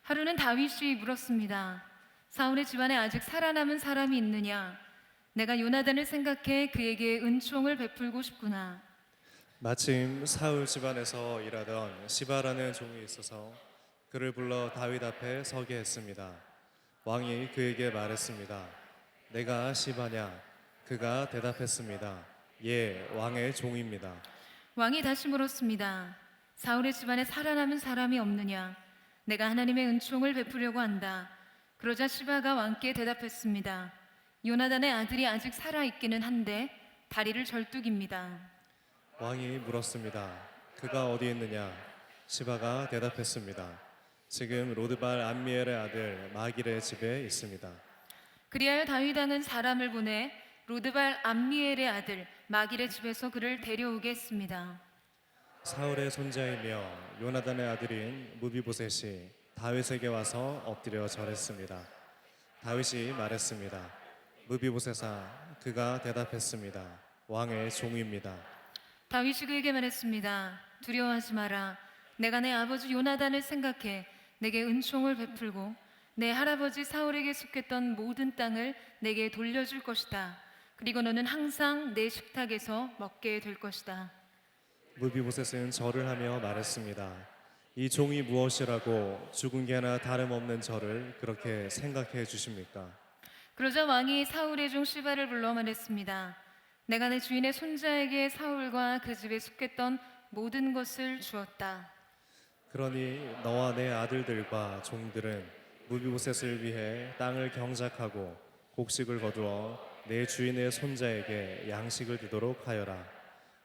하루는 다윗이 물었습니다. 사울의 집안에 아직 살아남은 사람이 있느냐? 내가 요나단을 생각해 그에게 은총을 베풀고 싶구나. 마침 사울 집안에서 일하던 시바라는 종이 있어서 그를 불러 다윗 앞에 서게 했습니다. 왕이 그에게 말했습니다. 내가 시바냐? 그가 대답했습니다. 예, 왕의 종입니다. 왕이 다시 물었습니다. 사울의 집안에 살아남은 사람이 없느냐? 내가 하나님의 은총을 베푸려고 한다. 그러자 시바가 왕께 대답했습니다. 요나단의 아들이 아직 살아있기는 한데 다리를 절뚝입니다. 왕이 물었습니다. 그가 어디 있느냐? 시바가 대답했습니다. 지금 로드발 암미엘의 아들 마길의 집에 있습니다. 그리하여 다윗 왕은 사람을 보내 로드발 암미엘의 아들 마길의 집에서 그를 데려오게 했습니다. 사울의 손자이며 요나단의 아들인 무비보셋이 다윗에게 와서 엎드려 절했습니다. 다윗이 말했습니다. 무비보셋아, 그가 대답했습니다. 왕의 종입니다. 다윗이 그에게 말했습니다. 두려워하지 마라. 내가 내 아버지 요나단을 생각해 내게 은총을 베풀고 내 할아버지 사울에게 속했던 모든 땅을 내게 돌려줄 것이다. 그리고 너는 항상 내 식탁에서 먹게 될 것이다. 무비보셋은 절을 하며 말했습니다. 이 종이 무엇이라고 죽은 개나 다름없는 저를 그렇게 생각해 주십니까? 그러자 왕이 사울의 종 시바를 불러 말했습니다. 내가 내 주인의 손자에게 사울과 그 집에 속했던 모든 것을 주었다. 그러니 너와 내 아들들과 종들은 무비보셋을 위해 땅을 경작하고 곡식을 거두어 내 주인의 손자에게 양식을 주도록 하여라.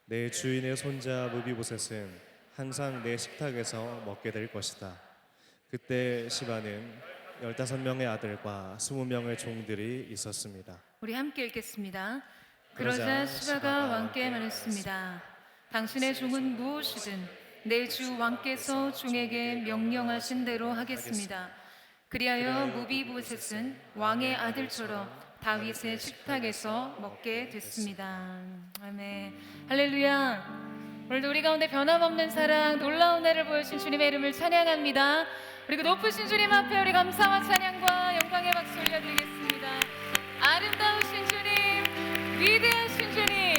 내 주인의 손자 무비보셋은 항상 내 식탁에서 먹게 될 것이다. 그때 시바는 15명의 아들과 20명의 종들이 있었습니다. 우리 함께 읽겠습니다. 그러자 시바가 왕께 말했습니다. 당신의 종은 무엇이든 내 주 왕께서 종에게 명령하신 대로 하겠습니다. 그리하여 무비보셋은 왕의 아들처럼 다윗의 식탁에서 먹게 됐습니다. 아멘. 할렐루야. 오늘도 우리 가운데 변함없는 사랑, 놀라운 애를 보여주신 주님의 이름을 찬양합니다. 그리고 높으신 주님 앞에 우리 감사와 찬양과 영광의 박수 올려드리겠습니다. 아름다우신 주님, 위대하신 주님,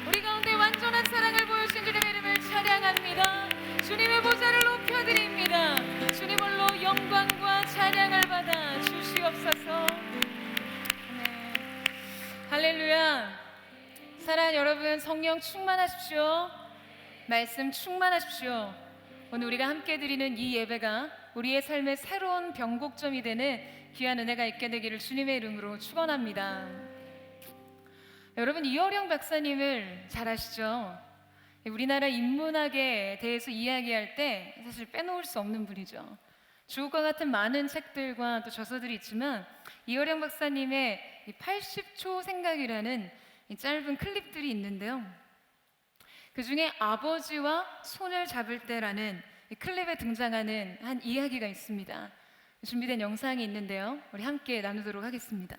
우리 가운데 완전한 사랑을 보여주신 주님의 이름을 찬양합니다. 주님의 보좌를 높여드립니다. 주님 홀로 영광과 찬양을 받아 주시옵소서. 네. 할렐루야. 사랑하는 여러분, 성령 충만하십시오. 말씀 충만하십시오. 오늘 우리가 함께 드리는 이 예배가 우리의 삶의 새로운 변곡점이 되는 귀한 은혜가 있게 되기를 주님의 이름으로 축원합니다. 여러분, 이어령 박사님을 잘 아시죠? 우리나라 인문학에 대해서 이야기할 때 사실 빼놓을 수 없는 분이죠. 주옥과 같은 많은 책들과 또 저서들이 있지만 이어령 박사님의 80초 생각이라는 이 짧은 클립들이 있는데요. 그 중에 아버지와 손을 잡을 때라는 이 클립에 등장하는 한 이야기가 있습니다. 준비된 영상이 있는데요. 우리 함께 나누도록 하겠습니다.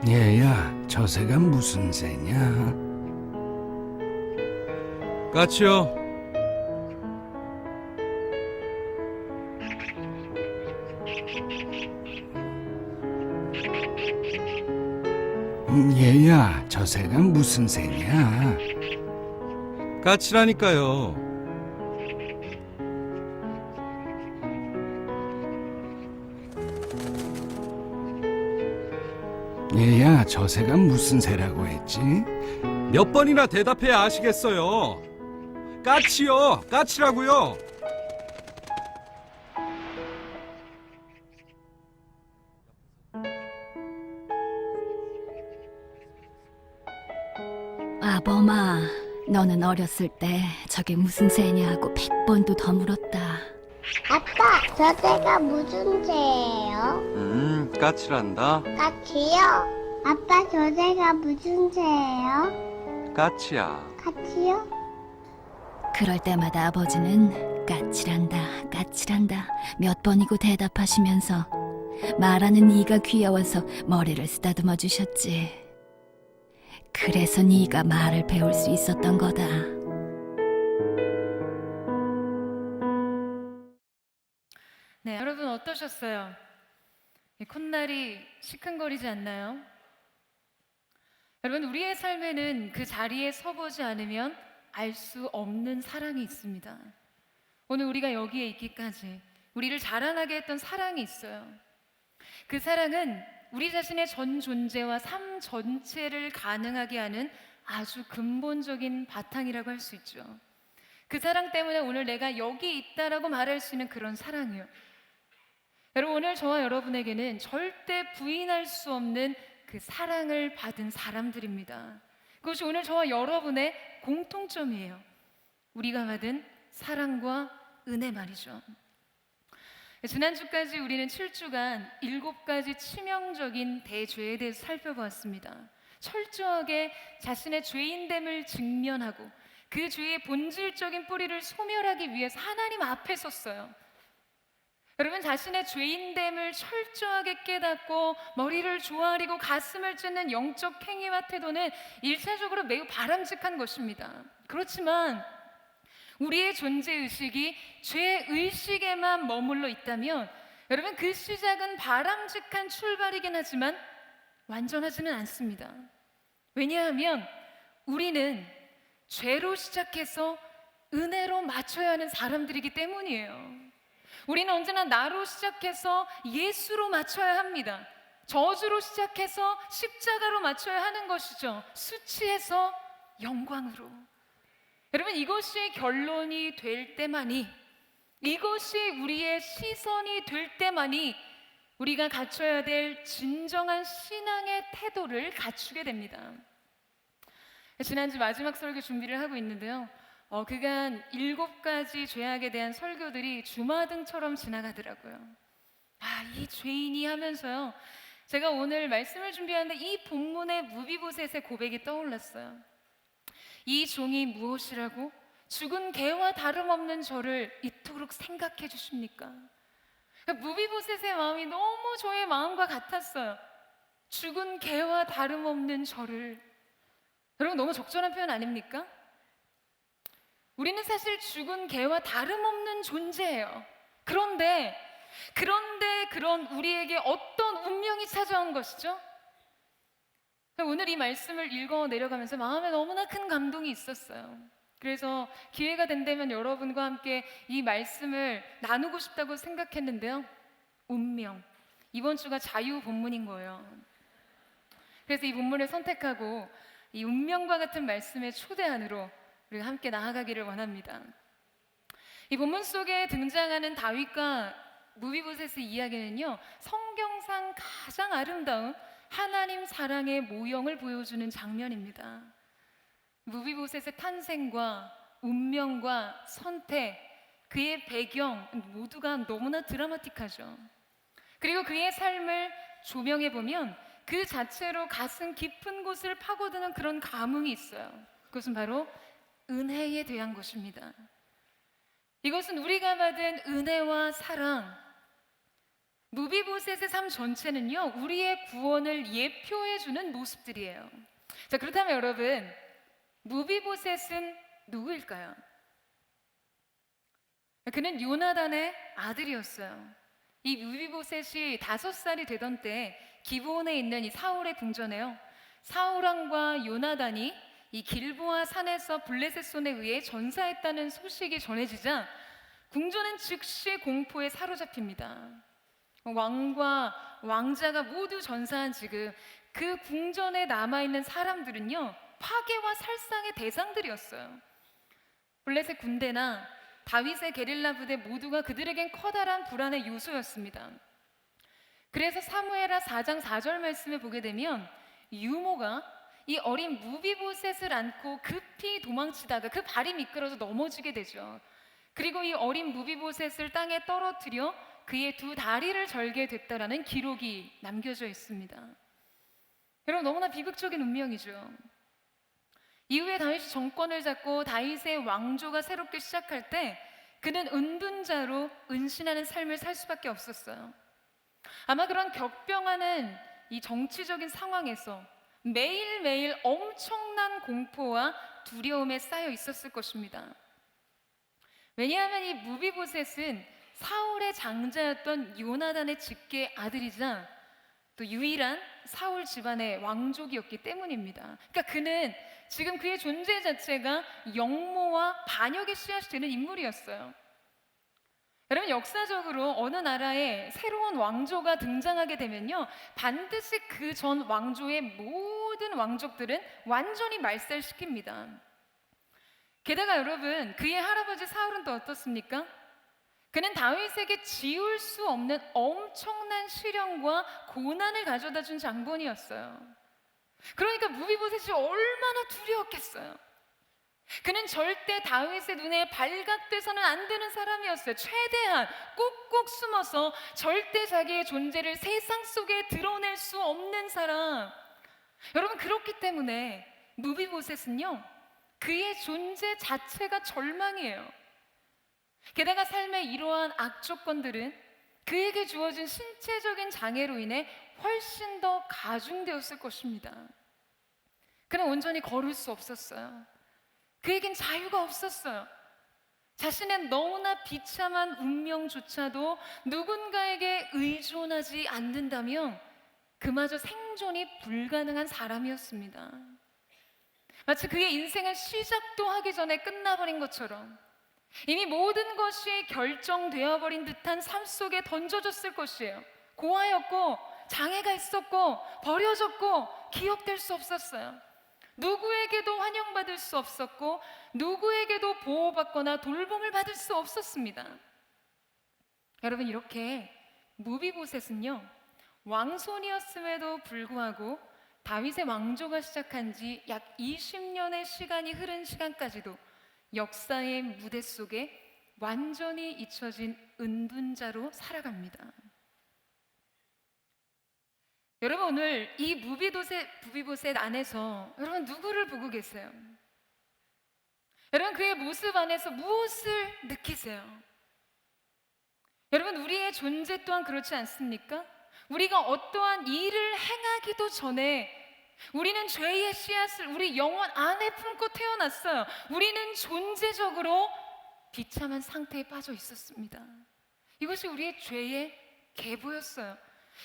얘야, 저 새가 무슨 새냐? 까치요. 얘야, 저 새가 무슨 새냐? 까치라니까요. 얘야, 저 새가 무슨 새라고 했지? 몇 번이나 대답해야 아시겠어요. 까치요. 까치라고요. 아범아, 너는 어렸을 때 저게 무슨 새냐고 100번도 더 물었다. 아빠, 저 새가 무슨 새예요? 까치란다. 까치요? 아빠, 저 새가 무슨 새예요? 까치야. 까치요? 그럴 때마다 아버지는 까칠한다, 까칠한다 몇 번이고 대답하시면서 말하는 이가 귀여워서 머리를 쓰다듬어 주셨지. 그래서 네가 말을 배울 수 있었던 거다. 네, 여러분 어떠셨어요? 이 콧날이 시큰거리지 않나요? 여러분, 우리의 삶에는 그 자리에 서보지 않으면 알 수 없는 사랑이 있습니다. 오늘 우리가 여기에 있기까지 우리를 자라나게 했던 사랑이 있어요. 그 사랑은 우리 자신의 전 존재와 삶 전체를 가능하게 하는 아주 근본적인 바탕이라고 할 수 있죠. 그 사랑 때문에 오늘 내가 여기 있다라고 말할 수 있는 그런 사랑이요. 여러분, 오늘 저와 여러분에게는 절대 부인할 수 없는 그 사랑을 받은 사람들입니다. 그것이 오늘 저와 여러분의 공통점이에요. 우리가 받은 사랑과 은혜 말이죠. 지난주까지 우리는 7주간 7가지 치명적인 대죄에 대해서 살펴보았습니다. 철저하게 자신의 죄인됨을 직면하고 그 죄의 본질적인 뿌리를 소멸하기 위해서 하나님 앞에 섰어요. 여러분, 자신의 죄인됨을 철저하게 깨닫고 머리를 조아리고 가슴을 찢는 영적 행위와 태도는 일차적으로 매우 바람직한 것입니다. 그렇지만 우리의 존재의식이 죄의식에만 머물러 있다면 여러분, 그 시작은 바람직한 출발이긴 하지만 완전하지는 않습니다. 왜냐하면 우리는 죄로 시작해서 은혜로 맞춰야 하는 사람들이기 때문이에요. 우리는 언제나 나로 시작해서 예수로 맞춰야 합니다. 저주로 시작해서 십자가로 맞춰야 하는 것이죠. 수치에서 영광으로. 여러분, 이것이 결론이 될 때만이, 이것이 우리의 시선이 될 때만이 우리가 갖춰야 될 진정한 신앙의 태도를 갖추게 됩니다. 지난주 마지막 설교 준비를 하고 있는데요. 그간 7가지 죄악에 대한 설교들이 주마등처럼 지나가더라고요. 이 죄인이 하면서요, 제가 오늘 말씀을 준비하는데 이 본문의 무비보셋의 고백이 떠올랐어요. 이 종이 무엇이라고 죽은 개와 다름없는 저를 이토록 생각해 주십니까? 무비보셋의 마음이 너무 저의 마음과 같았어요. 죽은 개와 다름없는 저를. 여러분, 너무 적절한 표현 아닙니까? 우리는 사실 죽은 개와 다름없는 존재예요. 그런데 그런 우리에게 어떤 운명이 찾아온 것이죠? 오늘 이 말씀을 읽어 내려가면서 마음에 너무나 큰 감동이 있었어요. 그래서 기회가 된다면 여러분과 함께 이 말씀을 나누고 싶다고 생각했는데요. 운명. 이번 주가 자유 본문인 거예요. 그래서 이 본문을 선택하고 이 운명과 같은 말씀의 초대 안으로 우리가 함께 나아가기를 원합니다. 이 본문 속에 등장하는 다윗과 무비보셋의 이야기는요, 성경상 가장 아름다운 하나님 사랑의 모형을 보여주는 장면입니다. 무비보셋의 탄생과 운명과 선택, 그의 배경 모두가 너무나 드라마틱하죠. 그리고 그의 삶을 조명해 보면 그 자체로 가슴 깊은 곳을 파고드는 그런 감흥이 있어요. 그것은 바로 은혜에 대한 것입니다. 이것은 우리가 받은 은혜와 사랑, 무비보셋의 삶 전체는요, 우리의 구원을 예표해주는 모습들이에요. 자, 그렇다면 여러분, 무비보셋은 누구일까요? 그는 요나단의 아들이었어요. 이 무비보셋이 5살이 되던 때 기브온에 있는 이 사울의 궁전에요, 사울 왕과 요나단이 이 길보아 산에서 블레셋 손에 의해 전사했다는 소식이 전해지자 궁전은 즉시 공포에 사로잡힙니다. 왕과 왕자가 모두 전사한 지금 그 궁전에 남아있는 사람들은요, 파괴와 살상의 대상들이었어요. 블레셋 군대나 다윗의 게릴라 부대 모두가 그들에겐 커다란 불안의 요소였습니다. 그래서 사무엘하 4장 4절 말씀을 보게 되면 유모가 이 어린 무비보셋을 안고 급히 도망치다가 그 발이 미끄러져 넘어지게 되죠. 그리고 이 어린 무비보셋을 땅에 떨어뜨려 그의 2 다리를 절게 됐다라는 기록이 남겨져 있습니다. 여러분, 너무나 비극적인 운명이죠. 이후에 다윗이 정권을 잡고 다윗의 왕조가 새롭게 시작할 때 그는 은둔자로 은신하는 삶을 살 수밖에 없었어요. 아마 그런 격변하는 이 정치적인 상황에서 매일매일 엄청난 공포와 두려움에 쌓여 있었을 것입니다. 왜냐하면 이 무비보셋은 사울의 장자였던 요나단의 직계 아들이자 또 유일한 사울 집안의 왕족이었기 때문입니다. 그러니까 그는 지금 그의 존재 자체가 영모와 반역의 씨앗이 되는 인물이었어요. 여러분, 역사적으로 어느 나라에 새로운 왕조가 등장하게 되면요, 반드시 그 전 왕조의 모든 왕족들은 완전히 말살시킵니다. 게다가 여러분, 그의 할아버지 사울은 또 어떻습니까? 그는 다윗에게 지울 수 없는 엄청난 시련과 고난을 가져다 준 장본이었어요. 그러니까 무비보셋이 얼마나 두려웠겠어요. 그는 절대 다윗의 눈에 발각돼서는 안 되는 사람이었어요. 최대한 꾹꾹 숨어서 절대 자기의 존재를 세상 속에 드러낼 수 없는 사람. 여러분, 그렇기 때문에 무비보셋은요, 그의 존재 자체가 절망이에요. 게다가 삶의 이러한 악조건들은 그에게 주어진 신체적인 장애로 인해 훨씬 더 가중되었을 것입니다. 그는 온전히 걸을 수 없었어요. 그에겐 자유가 없었어요. 자신의 너무나 비참한 운명조차도 누군가에게 의존하지 않는다면 그마저 생존이 불가능한 사람이었습니다. 마치 그의 인생은 시작도 하기 전에 끝나버린 것처럼 이미 모든 것이 결정되어 버린 듯한 삶 속에 던져졌을 것이에요. 고아였고 장애가 있었고 버려졌고 기억될 수 없었어요. 누구에게도 환영받을 수 없었고 누구에게도 보호받거나 돌봄을 받을 수 없었습니다. 여러분, 이렇게 무비보셋은요, 왕손이었음에도 불구하고 다윗의 왕조가 시작한 지 약 20년의 시간이 흐른 시간까지도 역사의 무대 속에 완전히 잊혀진 은둔자로 살아갑니다. 여러분, 오늘 이 무비보셋 안에서 여러분 누구를 보고 계세요? 여러분, 그의 모습 안에서 무엇을 느끼세요? 여러분, 우리의 존재 또한 그렇지 않습니까? 우리가 어떠한 일을 행하기도 전에 우리는 죄의 씨앗을 우리 영혼 안에 품고 태어났어요. 우리는 존재적으로 비참한 상태에 빠져 있었습니다. 이것이 우리의 죄의 계보였어요.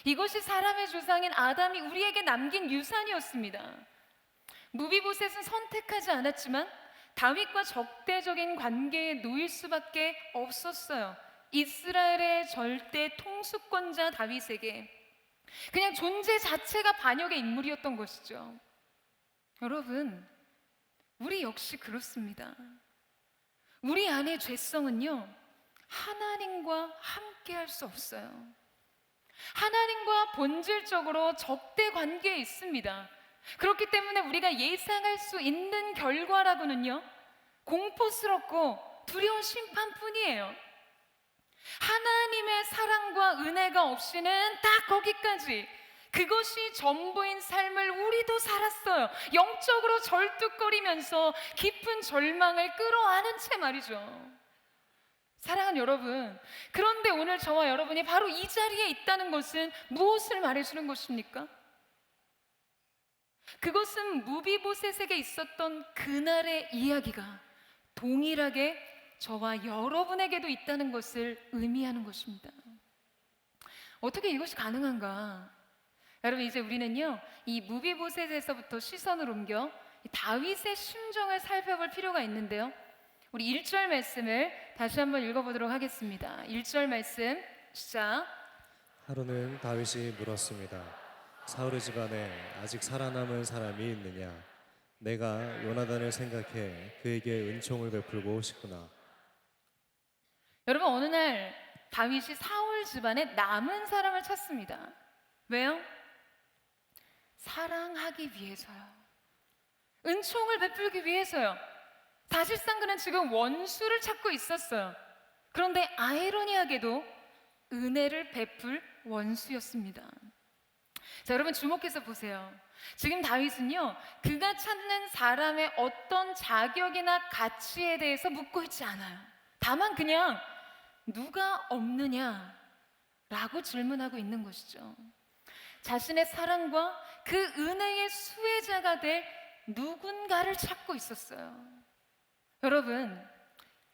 이것이 사람의 조상인 아담이 우리에게 남긴 유산이었습니다. 무비보셋은 선택하지 않았지만 다윗과 적대적인 관계에 놓일 수밖에 없었어요. 이스라엘의 절대 통수권자 다윗에게 그냥 존재 자체가 반역의 인물이었던 것이죠. 여러분, 우리 역시 그렇습니다. 우리 안의 죄성은요, 하나님과 함께 할 수 없어요. 하나님과 본질적으로 적대 관계에 있습니다. 그렇기 때문에 우리가 예상할 수 있는 결과라고는요, 공포스럽고 두려운 심판뿐이에요. 하나님의 사랑과 은혜가 없이는 딱 거기까지, 그것이 전부인 삶을 우리도 살았어요. 영적으로 절뚝거리면서 깊은 절망을 끌어안은 채 말이죠. 사랑하는 여러분, 그런데 오늘 저와 여러분이 바로 이 자리에 있다는 것은 무엇을 말해주는 것입니까? 그것은 무비보셋에게 있었던 그날의 이야기가 동일하게 저와 여러분에게도 있다는 것을 의미하는 것입니다. 어떻게 이것이 가능한가? 여러분, 이제 우리는요, 이 무비보셋에서부터 시선을 옮겨 다윗의 심정을 살펴볼 필요가 있는데요, 우리 1절 말씀을 다시 한번 읽어보도록 하겠습니다. 1절 말씀 시작. 하루는 다윗이 물었습니다. 사울의 집안에 아직 살아남은 사람이 있느냐? 내가 요나단을 생각해 그에게 은총을 베풀고 싶구나. 여러분, 어느 날 다윗이 사울 집안에 남은 사람을 찾습니다. 왜요? 사랑하기 위해서요. 은총을 베풀기 위해서요. 사실상 그는 지금 원수를 찾고 있었어요. 그런데 아이러니하게도 은혜를 베풀 원수였습니다. 자, 여러분 주목해서 보세요. 지금 다윗은요, 그가 찾는 사람의 어떤 자격이나 가치에 대해서 묻고 있지 않아요. 다만 그냥 누가 없느냐라고 질문하고 있는 것이죠. 자신의 사랑과 그 은혜의 수혜자가 될 누군가를 찾고 있었어요. 여러분,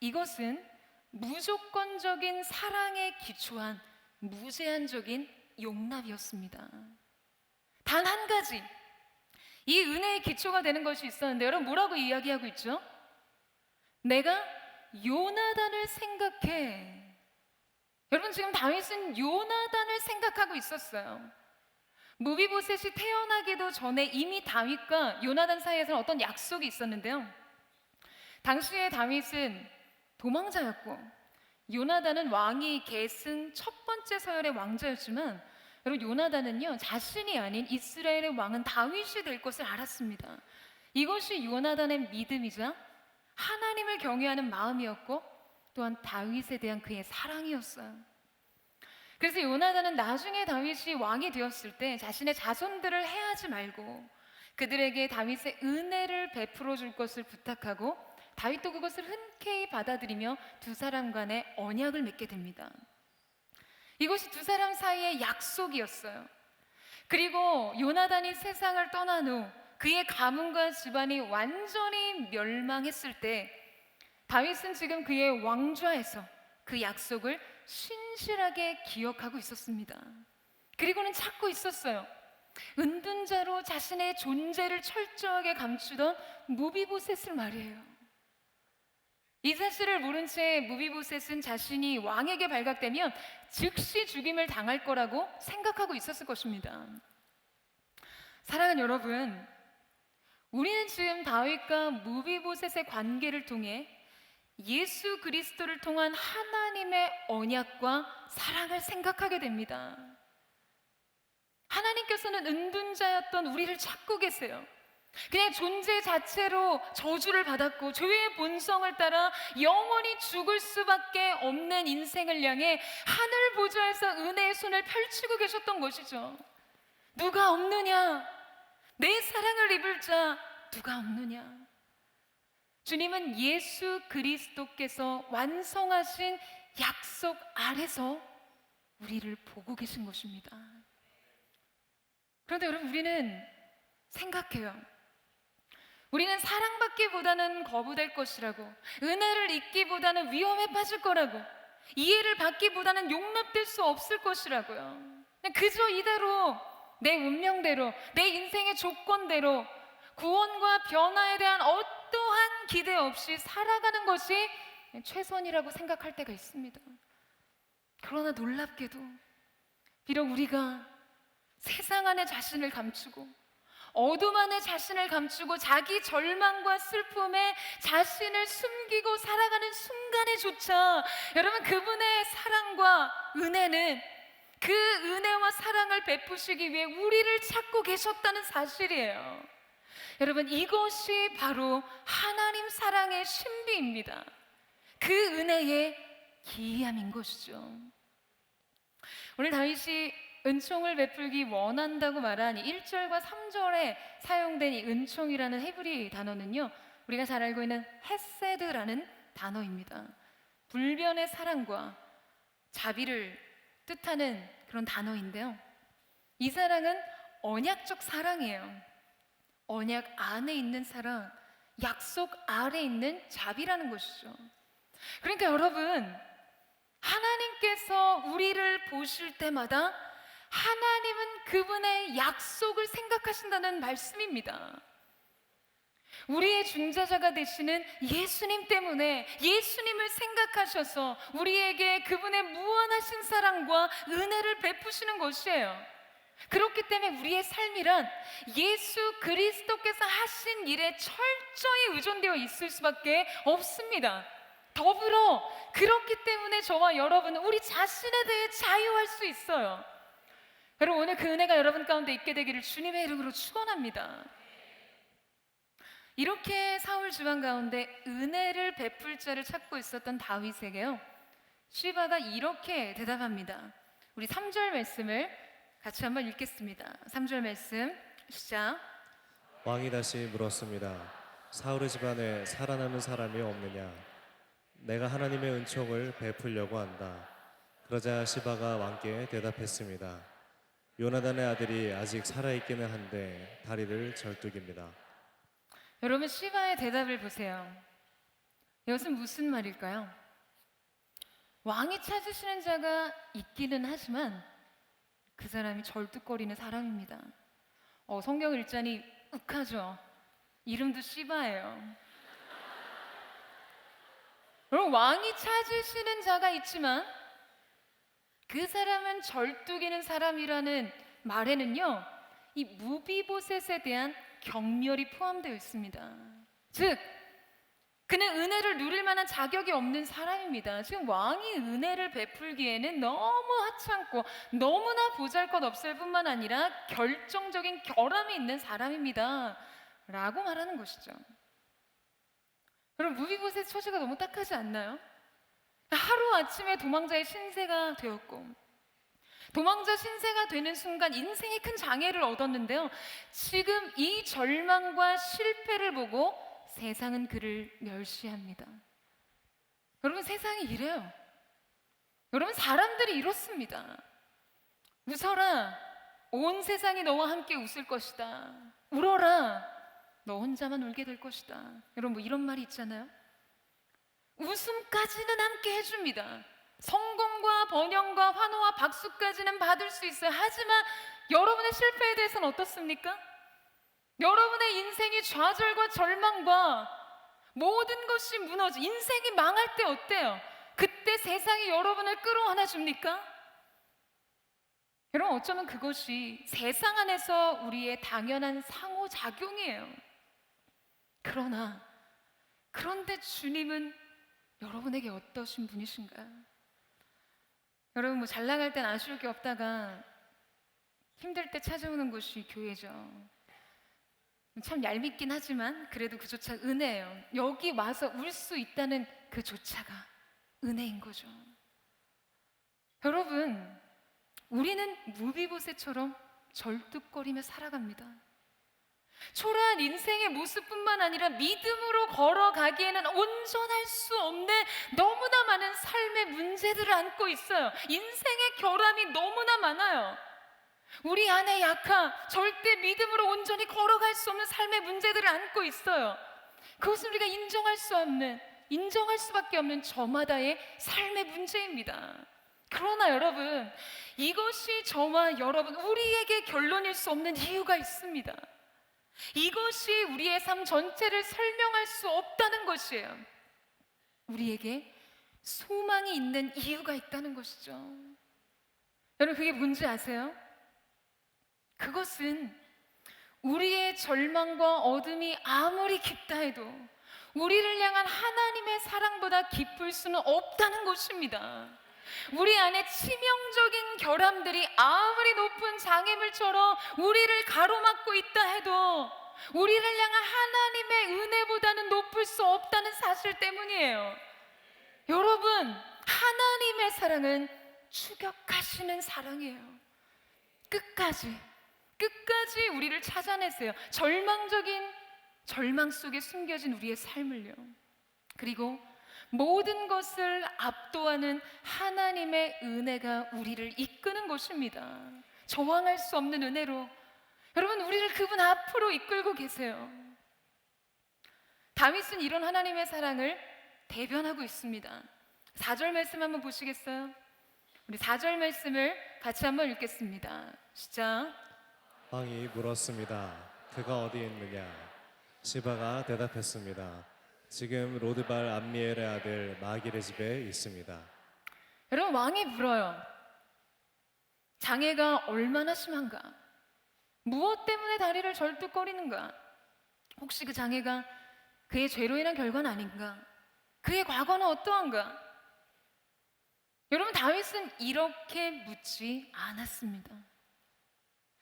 이것은 무조건적인 사랑에 기초한 무제한적인 용납이었습니다. 단 한 가지, 이 은혜의 기초가 되는 것이 있었는데, 여러분 뭐라고 이야기하고 있죠? 내가 요나단을 생각해. 여러분, 지금 다윗은 요나단을 생각하고 있었어요. 무비보셋이 태어나기도 전에 이미 다윗과 요나단 사이에서는 어떤 약속이 있었는데요. 당시에 다윗은 도망자였고 요나단은 왕이 계승 첫 번째 서열의 왕자였지만, 여러분 요나단은요, 자신이 아닌 이스라엘의 왕은 다윗이 될 것을 알았습니다. 이것이 요나단의 믿음이자 하나님을 경외하는 마음이었고 또한 다윗에 대한 그의 사랑이었어요. 그래서 요나단은 나중에 다윗이 왕이 되었을 때 자신의 자손들을 해하지 말고 그들에게 다윗의 은혜를 베풀어 줄 것을 부탁하고, 다윗도 그것을 흔쾌히 받아들이며 두 사람 간의 언약을 맺게 됩니다. 이것이 두 사람 사이의 약속이었어요. 그리고 요나단이 세상을 떠난 후 그의 가문과 집안이 완전히 멸망했을 때 다윗은 지금 그의 왕좌에서 그 약속을 신실하게 기억하고 있었습니다. 그리고는 찾고 있었어요. 은둔자로 자신의 존재를 철저하게 감추던 무비보셋을 말이에요. 이 사실을 모른 채 무비보셋은 자신이 왕에게 발각되면 즉시 죽임을 당할 거라고 생각하고 있었을 것입니다. 사랑하는 여러분, 우리는 지금 다윗과 무비보셋의 관계를 통해 예수 그리스도를 통한 하나님의 언약과 사랑을 생각하게 됩니다. 하나님께서는 은둔자였던 우리를 찾고 계세요. 그냥 존재 자체로 저주를 받았고 죄의 본성을 따라 영원히 죽을 수밖에 없는 인생을 향해 하늘 보좌에서 은혜의 손을 펼치고 계셨던 것이죠. 누가 없느냐? 내 사랑을 입을 자 누가 없느냐? 주님은 예수 그리스도께서 완성하신 약속 아래서 우리를 보고 계신 것입니다. 그런데 여러분, 우리는 생각해요. 우리는 사랑받기보다는 거부될 것이라고, 은혜를 잊기보다는 위험에 빠질 거라고, 이해를 받기보다는 용납될 수 없을 것이라고요. 그저 이대로 내 운명대로, 내 인생의 조건대로 구원과 변화에 대한 어떠한 기대 없이 살아가는 것이 최선이라고 생각할 때가 있습니다. 그러나 놀랍게도 비록 우리가 세상 안에 자신을 감추고 어둠 안에 자신을 감추고 자기 절망과 슬픔에 자신을 숨기고 살아가는 순간에조차 여러분, 그분의 사랑과 은혜는 그 은혜와 사랑을 베푸시기 위해 우리를 찾고 계셨다는 사실이에요. 여러분, 이것이 바로 하나님 사랑의 신비입니다. 그 은혜의 기이함인 것이죠. 오늘 다윗이 은총을 베풀기 원한다고 말한 1절과 3절에 사용된 이 은총이라는 헤브리 단어는요, 우리가 잘 알고 있는 헤세드라는 단어입니다. 불변의 사랑과 자비를 뜻하는 그런 단어인데요, 이 사랑은 언약적 사랑이에요. 언약 안에 있는 사랑, 약속 아래 있는 자비라는 것이죠. 그러니까 여러분, 하나님께서 우리를 보실 때마다 하나님은 그분의 약속을 생각하신다는 말씀입니다. 우리의 중재자가 되시는 예수님 때문에 예수님을 생각하셔서 우리에게 그분의 무한하신 사랑과 은혜를 베푸시는 것이에요. 그렇기 때문에 우리의 삶이란 예수 그리스도께서 하신 일에 철저히 의존되어 있을 수밖에 없습니다. 더불어 그렇기 때문에 저와 여러분은 우리 자신에 대해 자유할 수 있어요. 여러분, 오늘 그 은혜가 여러분 가운데 있게 되기를 주님의 이름으로 축원합니다. 이렇게 사울 집안 가운데 은혜를 베풀 자를 찾고 있었던 다윗에게요, 시바가 이렇게 대답합니다. 우리 3절 말씀을 같이 한번 읽겠습니다. 3절 말씀 시작. 왕이 다시 물었습니다. 사울의 집안에 살아남은 사람이 없느냐? 내가 하나님의 은총을 베풀려고 한다. 그러자 시바가 왕께 대답했습니다. 요나단의 아들이 아직 살아있기는 한데 다리를 절뚝입니다. 여러분 시바의 대답을 보세요. 이것은 무슨 말일까요? 왕이 찾으시는 자가 있기는 하지만 그 사람이 절뚝거리는 사람입니다. 성경 읽자니 욱하죠. 이름도 시바예요. 여러분 왕이 찾으시는 자가 있지만 그 사람은 절뚝이는 사람이라는 말에는요, 이 무비보셋에 대한 경멸이 포함되어 있습니다. 즉 그는 은혜를 누릴 만한 자격이 없는 사람입니다. 지금 왕이 은혜를 베풀기에는 너무 하찮고 너무나 보잘것없을 뿐만 아니라 결정적인 결함이 있는 사람입니다 라고 말하는 것이죠. 여러분 무비보셋 처지가 너무 딱하지 않나요? 하루아침에 도망자의 신세가 되었고 도망자 신세가 되는 순간 인생의 큰 장애를 얻었는데요, 지금 이 절망과 실패를 보고 세상은 그를 멸시합니다. 여러분 세상이 이래요. 여러분 사람들이 이렇습니다. 웃어라, 온 세상이 너와 함께 웃을 것이다. 울어라, 너 혼자만 울게 될 것이다. 여러분 뭐 이런 말이 있잖아요. 웃음까지는 함께 해줍니다. 성공과 번영과 환호와 박수까지는 받을 수 있어요. 하지만 여러분의 실패에 대해서는 어떻습니까? 여러분의 인생이 좌절과 절망과 모든 것이 무너져 인생이 망할 때 어때요? 그때 세상이 여러분을 끌어안아 줍니까? 여러분 어쩌면 그것이 세상 안에서 우리의 당연한 상호작용이에요. 그런데 주님은 여러분에게 어떠신 분이신가요? 여러분 뭐 잘 나갈 땐 아쉬울 게 없다가 힘들 때 찾아오는 곳이 교회죠. 참 얄밉긴 하지만 그래도 그조차 은혜예요. 여기 와서 울 수 있다는 그조차가 은혜인 거죠. 여러분 우리는 무비보셋처럼 절뚝거리며 살아갑니다. 초라한 인생의 모습뿐만 아니라 믿음으로 걸어가기에는 온전할 수 없는 너무나 많은 삶의 문제들을 안고 있어요. 인생의 결함이 너무나 많아요. 우리 안에 약한, 절대 믿음으로 온전히 걸어갈 수 없는 삶의 문제들을 안고 있어요. 그것은 우리가 인정할 수밖에 없는 저마다의 삶의 문제입니다. 그러나 여러분, 이것이 저와 여러분, 우리에게 결론일 수 없는 이유가 있습니다. 이것이 우리의 삶 전체를 설명할 수 없다는 것이에요. 우리에게 소망이 있는 이유가 있다는 것이죠. 여러분 그게 뭔지 아세요? 그것은 우리의 절망과 어둠이 아무리 깊다 해도 우리를 향한 하나님의 사랑보다 깊을 수는 없다는 것입니다. 우리 안에 치명적인 결함들이 아무리 높은 장애물처럼 우리를 가로막고 있다 해도 우리를 향한 하나님의 은혜보다는 높을 수 없다는 사실 때문이에요. 여러분, 하나님의 사랑은 추격하시는 사랑이에요. 끝까지 우리를 찾아내세요. 절망 속에 숨겨진 우리의 삶을요. 그리고 모든 것을 압도하는 하나님의 은혜가 우리를 이끄는 것입니다. 저항할 수 없는 은혜로 여러분 우리를 그분 앞으로 이끌고 계세요. 다윗은 이런 하나님의 사랑을 대변하고 있습니다. 4절 말씀 한번 보시겠어요? 우리 4절 말씀을 같이 한번 읽겠습니다. 시작. 왕이 물었습니다. 그가 어디에 있느냐? 시바가 대답했습니다. 지금 로드발 암미엘의 아들 마길의 집에 있습니다. 여러분 왕이 물어요. 장애가 얼마나 심한가? 무엇 때문에 다리를 절뚝거리는가? 혹시 그 장애가 그의 죄로 인한 결과는 아닌가? 그의 과거는 어떠한가? 여러분 다윗은 이렇게 묻지 않았습니다.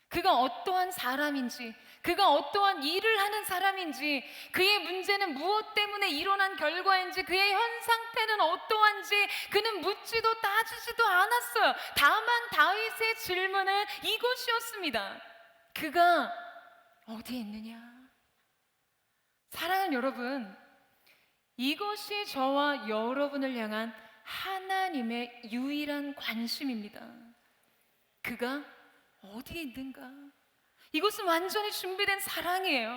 그가 어떠한 사람인지, 그가 어떠한 일을 하는 사람인지, 그의 문제는 무엇 때문에 일어난 결과인지, 그의 현 상태는 어떠한지 그는 묻지도 따지지도 않았어요. 다만 다윗의 질문은 이것이었습니다. 그가 어디에 있느냐? 사랑하는 여러분, 이것이 저와 여러분을 향한 하나님의 유일한 관심입니다. 그가 어디에 있는가? 이것은 완전히 준비된 사랑이에요.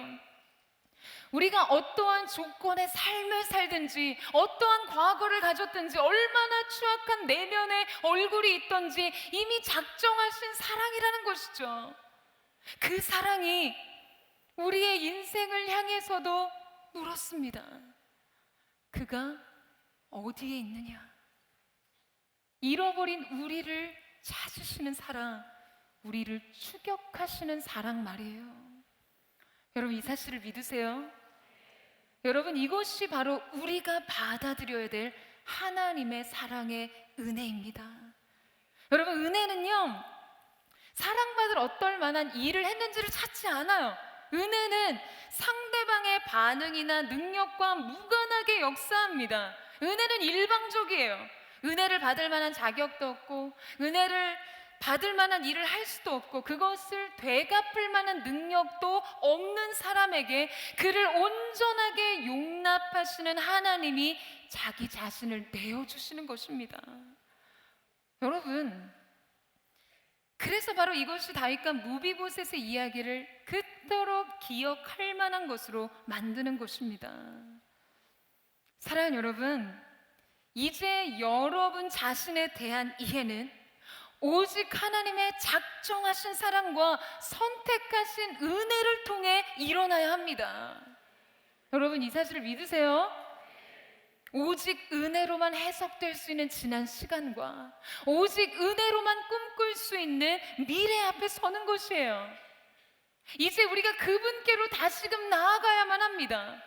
우리가 어떠한 조건의 삶을 살든지, 어떠한 과거를 가졌든지, 얼마나 추악한 내면의 얼굴이 있든지 이미 작정하신 사랑이라는 것이죠. 그 사랑이 우리의 인생을 향해서도 물었습니다. 그가 어디에 있느냐? 잃어버린 우리를 찾으시는 사랑, 우리를 추격하시는 사랑 말이에요. 여러분, 이 사실을 믿으세요? 여러분, 이것이 바로 우리가 받아들여야 될 하나님의 사랑의 은혜입니다. 여러분, 은혜는요, 사랑받을 어떨 만한 일을 했는지를 찾지 않아요. 은혜는 상대방의 반응이나 능력과 무관하게 역사합니다. 은혜는 일방적이에요. 은혜를 받을 만한 자격도 없고, 은혜를 받을 만한 일을 할 수도 없고, 그것을 되갚을 만한 능력도 없는 사람에게 그를 온전하게 용납하시는 하나님이 자기 자신을 내어주시는 것입니다. 여러분, 그래서 바로 이것이 다윗과 무비보셋의 이야기를 그토록 기억할 만한 것으로 만드는 것입니다. 사랑하는 여러분, 이제 여러분 자신에 대한 이해는 오직 하나님의 작정하신 사랑과 선택하신 은혜를 통해 일어나야 합니다. 여러분, 이 사실을 믿으세요? 오직 은혜로만 해석될 수 있는 지난 시간과 오직 은혜로만 꿈꿀 수 있는 미래 앞에 서는 것이에요. 이제 우리가 그분께로 다시금 나아가야만 합니다.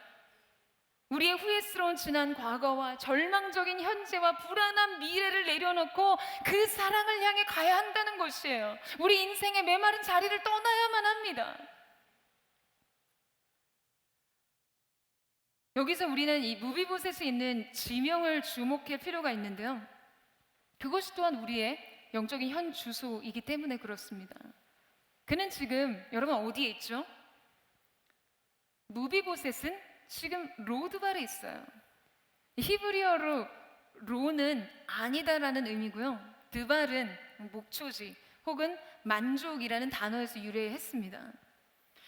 우리의 후회스러운 지난 과거와 절망적인 현재와 불안한 미래를 내려놓고 그 사랑을 향해 가야 한다는 것이에요. 우리 인생의 메마른 자리를 떠나야만 합니다. 여기서 우리는 이 무비보셋에 있는 지명을 주목할 필요가 있는데요, 그것이 또한 우리의 영적인 현 주소이기 때문에 그렇습니다. 그는 지금 여러분 어디에 있죠? 무비보셋은 지금 로드발에 있어요. 히브리어로 로는 아니다라는 의미고요, 드발은 목초지 혹은 만족이라는 단어에서 유래했습니다.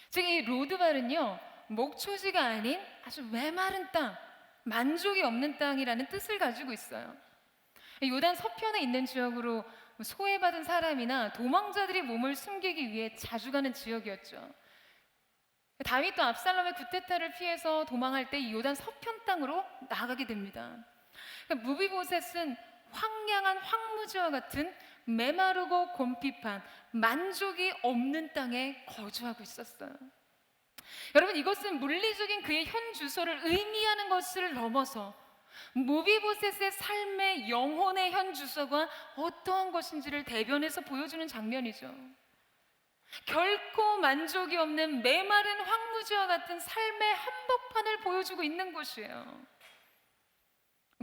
즉 이 로드발은요, 목초지가 아닌 아주 메마른 땅, 만족이 없는 땅이라는 뜻을 가지고 있어요. 요단 서편에 있는 지역으로 소외받은 사람이나 도망자들이 몸을 숨기기 위해 자주 가는 지역이었죠. 다윗도 압살롬의 구테타를 피해서 도망할 때 이 요단 서편 땅으로 나가게 됩니다. 무비보셋은 황량한 황무지와 같은 메마르고 곰핍한 만족이 없는 땅에 거주하고 있었어요. 여러분, 이것은 물리적인 그의 현 주소를 의미하는 것을 넘어서 무비보셋의 삶의 영혼의 현 주소가 어떠한 것인지를 대변해서 보여주는 장면이죠. 결코 만족이 없는 메마른 황무지와 같은 삶의 한복판을 보여주고 있는 곳이에요.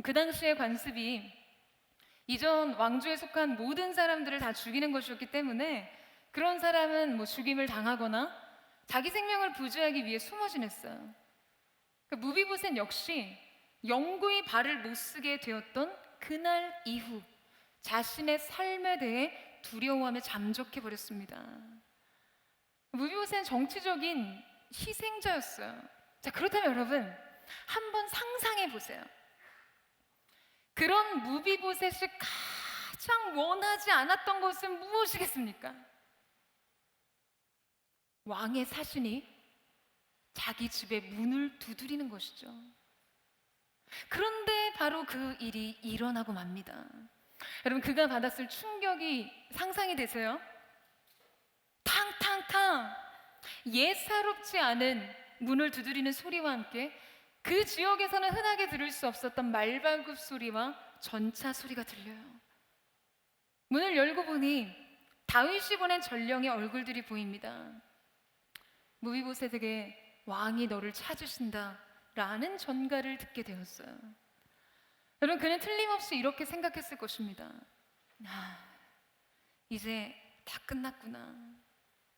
그 당시의 관습이 이전 왕조에 속한 모든 사람들을 다 죽이는 것이었기 때문에 그런 사람은 죽임을 당하거나 자기 생명을 부지하기 위해 숨어 지냈어요. 무비보셋 역시 영구히 발을 못 쓰게 되었던 그날 이후 자신의 삶에 대해 두려워하며 잠적해 버렸습니다. 무비보셋은 정치적인 희생자였어요. 자, 그렇다면 여러분, 한번 상상해 보세요. 그런 무비보셋이 가장 원하지 않았던 것은 무엇이겠습니까? 왕의 사신이 자기 집의 문을 두드리는 것이죠. 그런데 바로 그 일이 일어나고 맙니다. 여러분, 그가 받았을 충격이 상상이 되세요? 탕탕탕, 예사롭지 않은 문을 두드리는 소리와 함께 그 지역에서는 흔하게 들을 수 없었던 말발굽 소리와 전차 소리가 들려요. 문을 열고 보니 다윗이 보낸 전령의 얼굴들이 보입니다. 무비보셋에게 왕이 너를 찾으신다 라는 전가를 듣게 되었어요. 여러분, 그는 틀림없이 이렇게 생각했을 것입니다. 이제 다 끝났구나.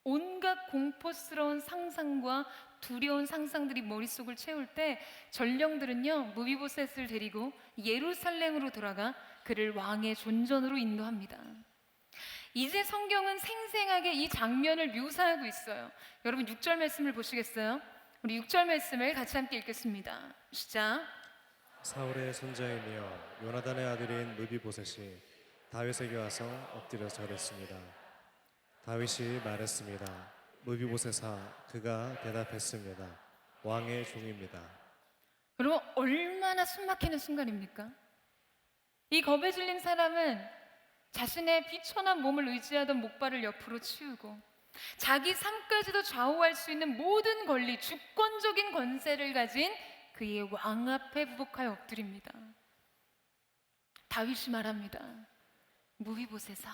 온갖 공포스러운 상상과 두려운 상상들이 머릿속을 채울 때 전령들은요 무비보셋을 데리고 예루살렘으로 돌아가 그를 왕의 존전으로 인도합니다. 이제 성경은 생생하게 이 장면을 묘사하고 있어요. 여러분 6절 말씀을 보시겠어요? 우리 6절 말씀을 같이 함께 읽겠습니다. 시작. 사울의 손자이며 요나단의 아들인 무비보셋이 다윗에게 와서 엎드려 절했습니다. 다윗이 말했습니다. 무비보셋아, 그가 대답했습니다. 왕의 종입니다. 여러분 얼마나 숨막히는 순간입니까? 이 겁에 질린 사람은 자신의 비천한 몸을 의지하던 목발을 옆으로 치우고 자기 삶까지도 좌우할 수 있는 모든 권리, 주권적인 권세를 가진 그의 왕 앞에 부복하여 엎드립니다. 다윗이 말합니다. 무비보셋아.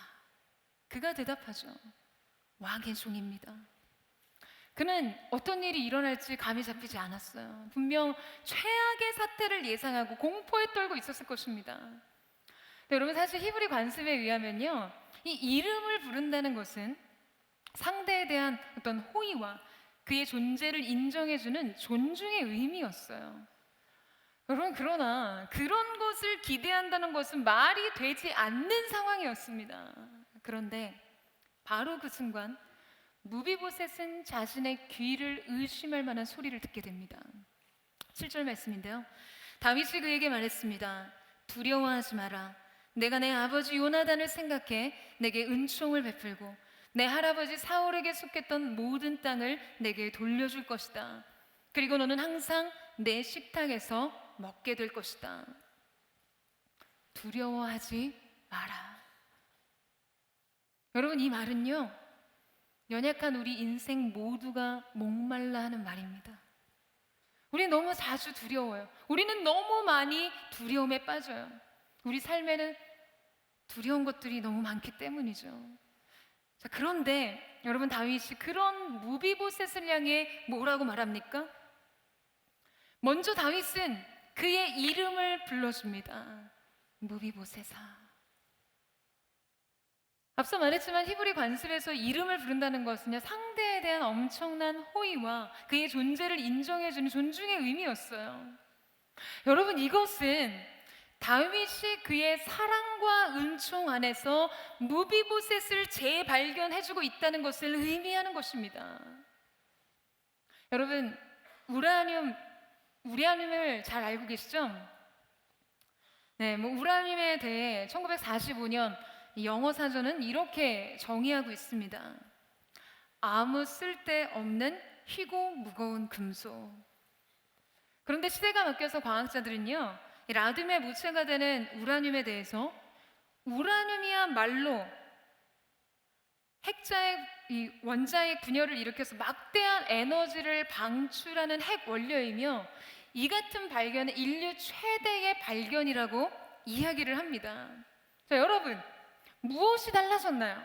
그가 대답하죠. 왕의 종입니다. 그는 어떤 일이 일어날지 감이 잡히지 않았어요. 분명 최악의 사태를 예상하고 공포에 떨고 있었을 것입니다. 네, 여러분 사실 히브리 관습에 의하면요, 이 이름을 부른다는 것은 상대에 대한 어떤 호의와 그의 존재를 인정해주는 존중의 의미였어요. 여러분 그러나 그런 것을 기대한다는 것은 말이 되지 않는 상황이었습니다. 그런데 바로 그 순간 무비보셋은 자신의 귀를 의심할 만한 소리를 듣게 됩니다. 7절 말씀인데요. 다윗이 그에게 말했습니다. 두려워하지 마라. 내가 내 아버지 요나단을 생각해 내게 은총을 베풀고 내 할아버지 사울에게 속했던 모든 땅을 내게 돌려줄 것이다. 그리고 너는 항상 내 식탁에서 먹게 될 것이다. 두려워하지 마라. 여러분 이 말은요, 연약한 우리 인생 모두가 목말라 하는 말입니다. 우리는 너무 자주 두려워요. 우리는 너무 많이 두려움에 빠져요. 우리 삶에는 두려운 것들이 너무 많기 때문이죠. 자, 그런데 여러분 다윗이 그런 무비보셋을 향해 뭐라고 말합니까? 먼저 다윗은 그의 이름을 불러줍니다. 무비보셋아. 앞서 말했지만 히브리 관습에서 이름을 부른다는 것은요, 상대에 대한 엄청난 호의와 그의 존재를 인정해주는 존중의 의미였어요. 여러분 이것은 다윗이 그의 사랑과 은총 안에서 무비보셋을 재발견해주고 있다는 것을 의미하는 것입니다. 여러분 우라늄을 잘 알고 계시죠? 네, 우라늄에 대해 1945년 영어 사전은 이렇게 정의하고 있습니다. 아무 쓸데없는 희고 무거운 금속. 그런데 시대가 바뀌어서 과학자들은요, 라듐의 모체가 되는 우라늄에 대해서 우라늄이야말로 이 원자의 분열을 일으켜서 막대한 에너지를 방출하는 핵 원료이며 이 같은 발견은 인류 최대의 발견이라고 이야기를 합니다. 자, 여러분 무엇이 달라졌나요?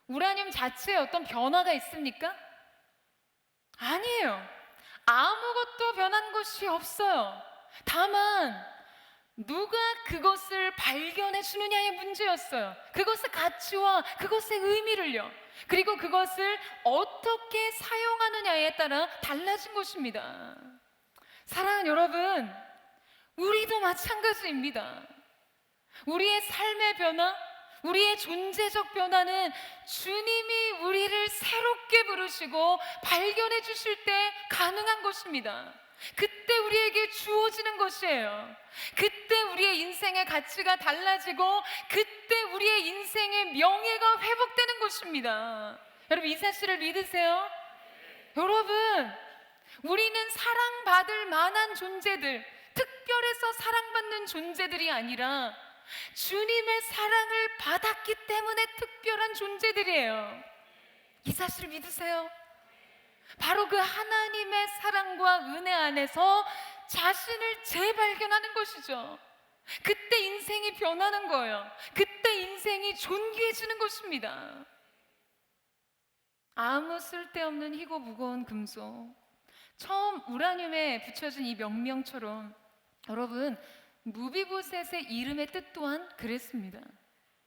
우라늄 자체에 어떤 변화가 있습니까? 아니에요. 아무것도 변한 것이 없어요. 다만 누가 그것을 발견해 주느냐의 문제였어요. 그것의 가치와 그것의 의미를요. 그리고 그것을 어떻게 사용하느냐에 따라 달라진 것입니다. 사랑하는 여러분, 우리도 마찬가지입니다. 우리의 삶의 변화, 우리의 존재적 변화는 주님이 우리를 새롭게 부르시고 발견해 주실 때 가능한 것입니다. 그때 우리에게 주어지는 것이에요. 그때 우리의 인생의 가치가 달라지고 그때 우리의 인생의 명예가 회복되는 것입니다. 여러분 이 사실을 믿으세요? 여러분 우리는 사랑받을 만한 존재들, 특별해서 사랑받는 존재들이 아니라 주님의 사랑을 받았기 때문에 특별한 존재들이에요. 이 사실을 믿으세요? 바로 그 하나님의 사랑과 은혜 안에서 자신을 재발견하는 것이죠. 그때 인생이 변하는 거예요. 그때 인생이 존귀해지는 것입니다. 아무 쓸데없는 희고 무거운 금속. 처음 우라늄에 붙여진 이 명명처럼 여러분 무비보셋의 이름의 뜻 또한 그랬습니다.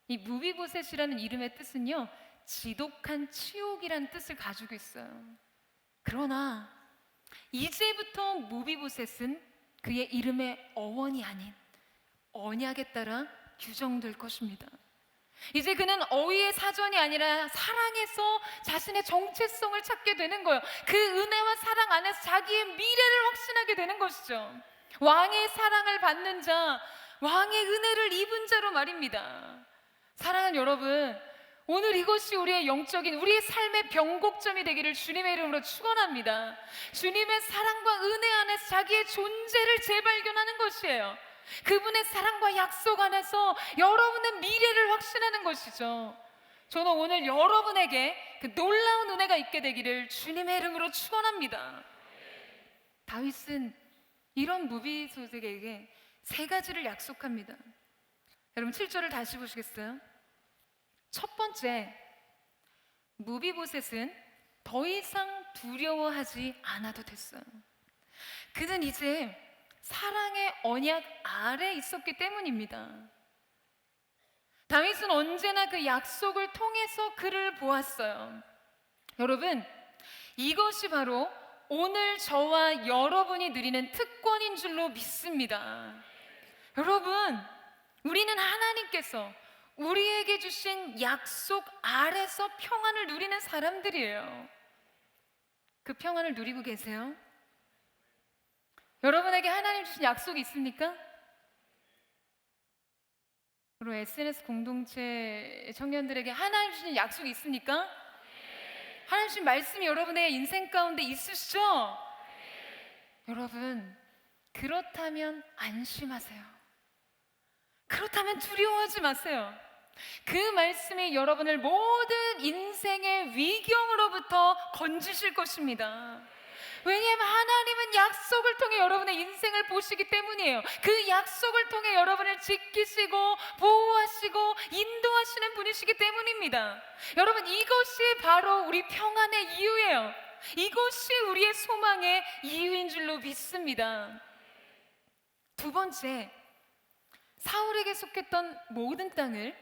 이 무비보셋이라는 이름의 뜻은요, 지독한 치욕이란 뜻을 가지고 있어요. 그러나 이제부터 무비보셋은 그의 이름의 어원이 아닌 언약에 따라 규정될 것입니다. 이제 그는 어휘의 사전이 아니라 사랑에서 자신의 정체성을 찾게 되는 거예요. 그 은혜와 사랑 안에서 자기의 미래를 확신하게 되는 것이죠. 왕의 사랑을 받는 자, 왕의 은혜를 입은 자로 말입니다. 사랑하는 여러분, 오늘 이것이 우리의 영적인, 우리의 삶의 변곡점이 되기를 주님의 이름으로 축원합니다. 주님의 사랑과 은혜 안에서 자기의 존재를 재발견하는 것이에요. 그분의 사랑과 약속 안에서 여러분의 미래를 확신하는 것이죠. 저는 오늘 여러분에게 그 놀라운 은혜가 있게 되기를 주님의 이름으로 축원합니다. 다윗은 이런 무비보셋에게 세 가지를 약속합니다. 여러분 7절을 다시 보시겠어요? 첫 번째, 무비보셋은 더 이상 두려워하지 않아도 됐어요. 그는 이제 사랑의 언약 아래 있었기 때문입니다. 다윗은 언제나 그 약속을 통해서 그를 보았어요. 여러분, 이것이 바로 오늘 저와 여러분이 누리는 특권인 줄로 믿습니다. 여러분, 우리는 하나님께서 우리에게 주신 약속 아래서 평안을 누리는 사람들이에요. 그 평안을 누리고 계세요? 여러분에게 하나님 주신 약속이 있습니까? 그리고 SNS 공동체 청년들에게 하나님 주신 약속이 있습니까? 하나님 주신 말씀이 여러분의 인생 가운데 있으시죠? 여러분, 그렇다면 안심하세요. 그렇다면 두려워하지 마세요. 그 말씀이 여러분을 모든 인생의 위경으로부터 건지실 것입니다. 왜냐하면 하나님은 약속을 통해 여러분의 인생을 보시기 때문이에요. 그 약속을 통해 여러분을 지키시고 보호하시고 인도하시는 분이시기 때문입니다. 여러분, 이것이 바로 우리 평안의 이유예요. 이것이 우리의 소망의 이유인 줄로 믿습니다. 두 번째, 사울에게 속했던 모든 땅을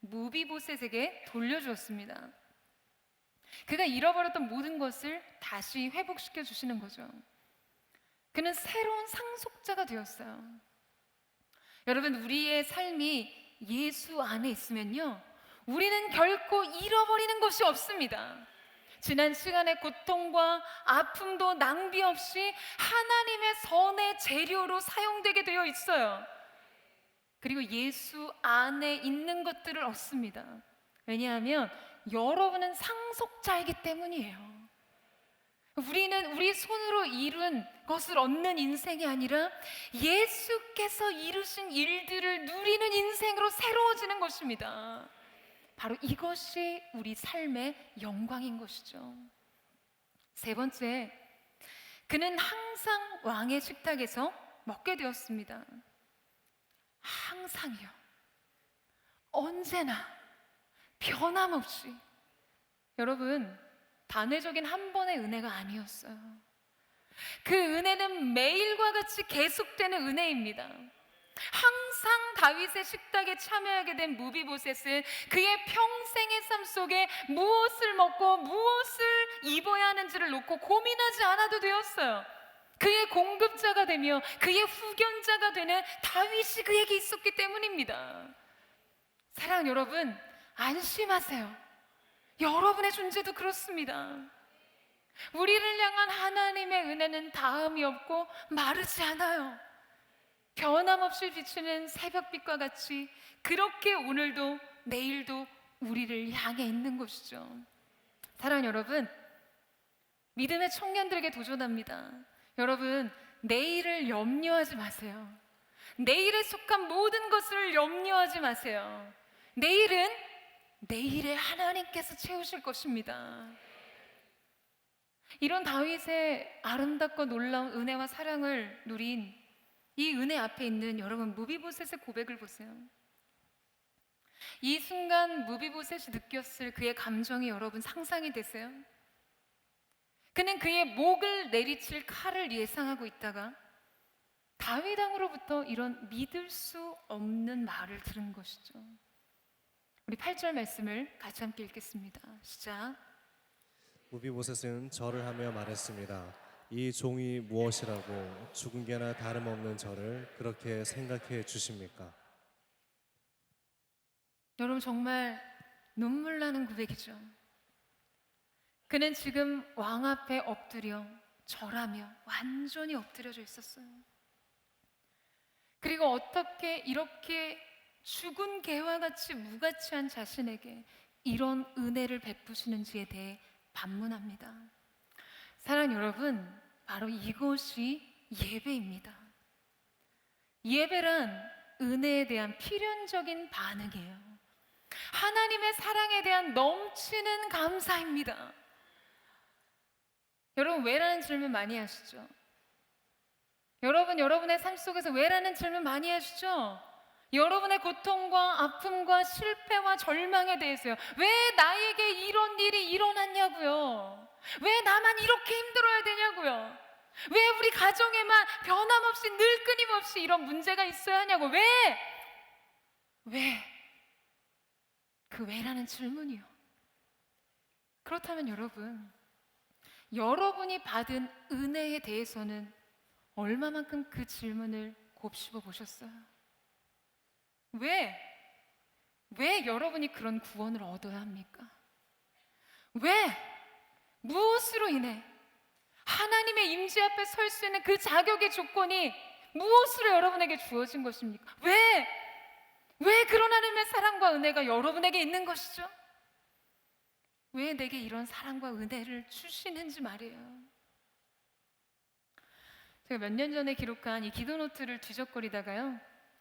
무비보셋에게 돌려주었습니다. 그가 잃어버렸던 모든 것을 다시 회복시켜 주시는 거죠. 그는 새로운 상속자가 되었어요. 여러분, 우리의 삶이 예수 안에 있으면요, 우리는 결코 잃어버리는 것이 없습니다. 지난 시간의 고통과 아픔도 낭비 없이 하나님의 선의 재료로 사용되게 되어 있어요. 그리고 예수 안에 있는 것들을 얻습니다. 왜냐하면 여러분은 상속자이기 때문이에요. 우리는 우리 손으로 이룬 것을 얻는 인생이 아니라 예수께서 이루신 일들을 누리는 인생으로 새로워지는 것입니다. 바로 이것이 우리 삶의 영광인 것이죠. 세 번째, 그는 항상 왕의 식탁에서 먹게 되었습니다. 항상이요. 언제나 변함없이. 여러분, 단회적인 한 번의 은혜가 아니었어요. 그 은혜는 매일과 같이 계속되는 은혜입니다. 항상 다윗의 식탁에 참여하게 된 무비보셋은 그의 평생의 삶 속에 무엇을 먹고 무엇을 입어야 하는지를 놓고 고민하지 않아도 되었어요. 그의 공급자가 되며 그의 후견자가 되는 다윗이 그에게 있었기 때문입니다. 사랑하는 여러분, 안심하세요. 여러분의 존재도 그렇습니다. 우리를 향한 하나님의 은혜는 다함이 없고 마르지 않아요. 변함없이 비추는 새벽빛과 같이 그렇게 오늘도 내일도 우리를 향해 있는 것이죠. 사랑하는 여러분, 믿음의 청년들에게 도전합니다. 여러분, 내일을 염려하지 마세요. 내일에 속한 모든 것을 염려하지 마세요. 내일은 내일에 하나님께서 채우실 것입니다. 이런 다윗의 아름답고 놀라운 은혜와 사랑을 누린 이 은혜 앞에 있는 여러분, 무비보셋의 고백을 보세요. 이 순간 무비보셋이 느꼈을 그의 감정이 여러분 상상이 되세요? 그는 그의 목을 내리칠 칼을 예상하고 있다가 다윗 왕으로부터 이런 믿을 수 없는 말을 들은 것이죠. 우리 8절 말씀을 같이 함께 읽겠습니다. 시작. 무비보셋은 절을 하며 말했습니다. 이 종이 무엇이라고 죽은 개나 다름없는 저를 그렇게 생각해 주십니까? 여러분 정말 눈물 나는 고백이죠. 그는 지금 왕 앞에 엎드려 절하며 완전히 엎드려져 있었어요. 그리고 어떻게 이렇게 죽은 개와 같이 무가치한 자신에게 이런 은혜를 베푸시는지에 대해 반문합니다. 사랑 여러분, 바로 이것이 예배입니다. 예배란 은혜에 대한 필연적인 반응이에요. 하나님의 사랑에 대한 넘치는 감사입니다. 여러분, 왜라는 질문 많이 하시죠? 여러분, 여러분의 삶 속에서 왜라는 질문 많이 하시죠? 여러분의 고통과 아픔과 실패와 절망에 대해서요. 왜 나에게 이런 일이 일어났냐고요? 왜 나만 이렇게 힘들어야 되냐고요? 왜 우리 가정에만 변함없이 늘 끊임없이 이런 문제가 있어야 하냐고? 왜? 그 왜라는 질문이요. 그렇다면 여러분이 받은 은혜에 대해서는 얼마만큼 그 질문을 곱씹어 보셨어요? 왜 여러분이 그런 구원을 얻어야 합니까? 무엇으로 인해 하나님의 임재 앞에 설 수 있는 그 자격의 조건이 무엇으로 여러분에게 주어진 것입니까? 왜 그런 하나님의 사랑과 은혜가 여러분에게 있는 것이죠? 왜 내게 이런 사랑과 은혜를 주시는지 말이에요. 제가 몇 년 전에 기록한 이 기도 노트를 뒤적거리다가요,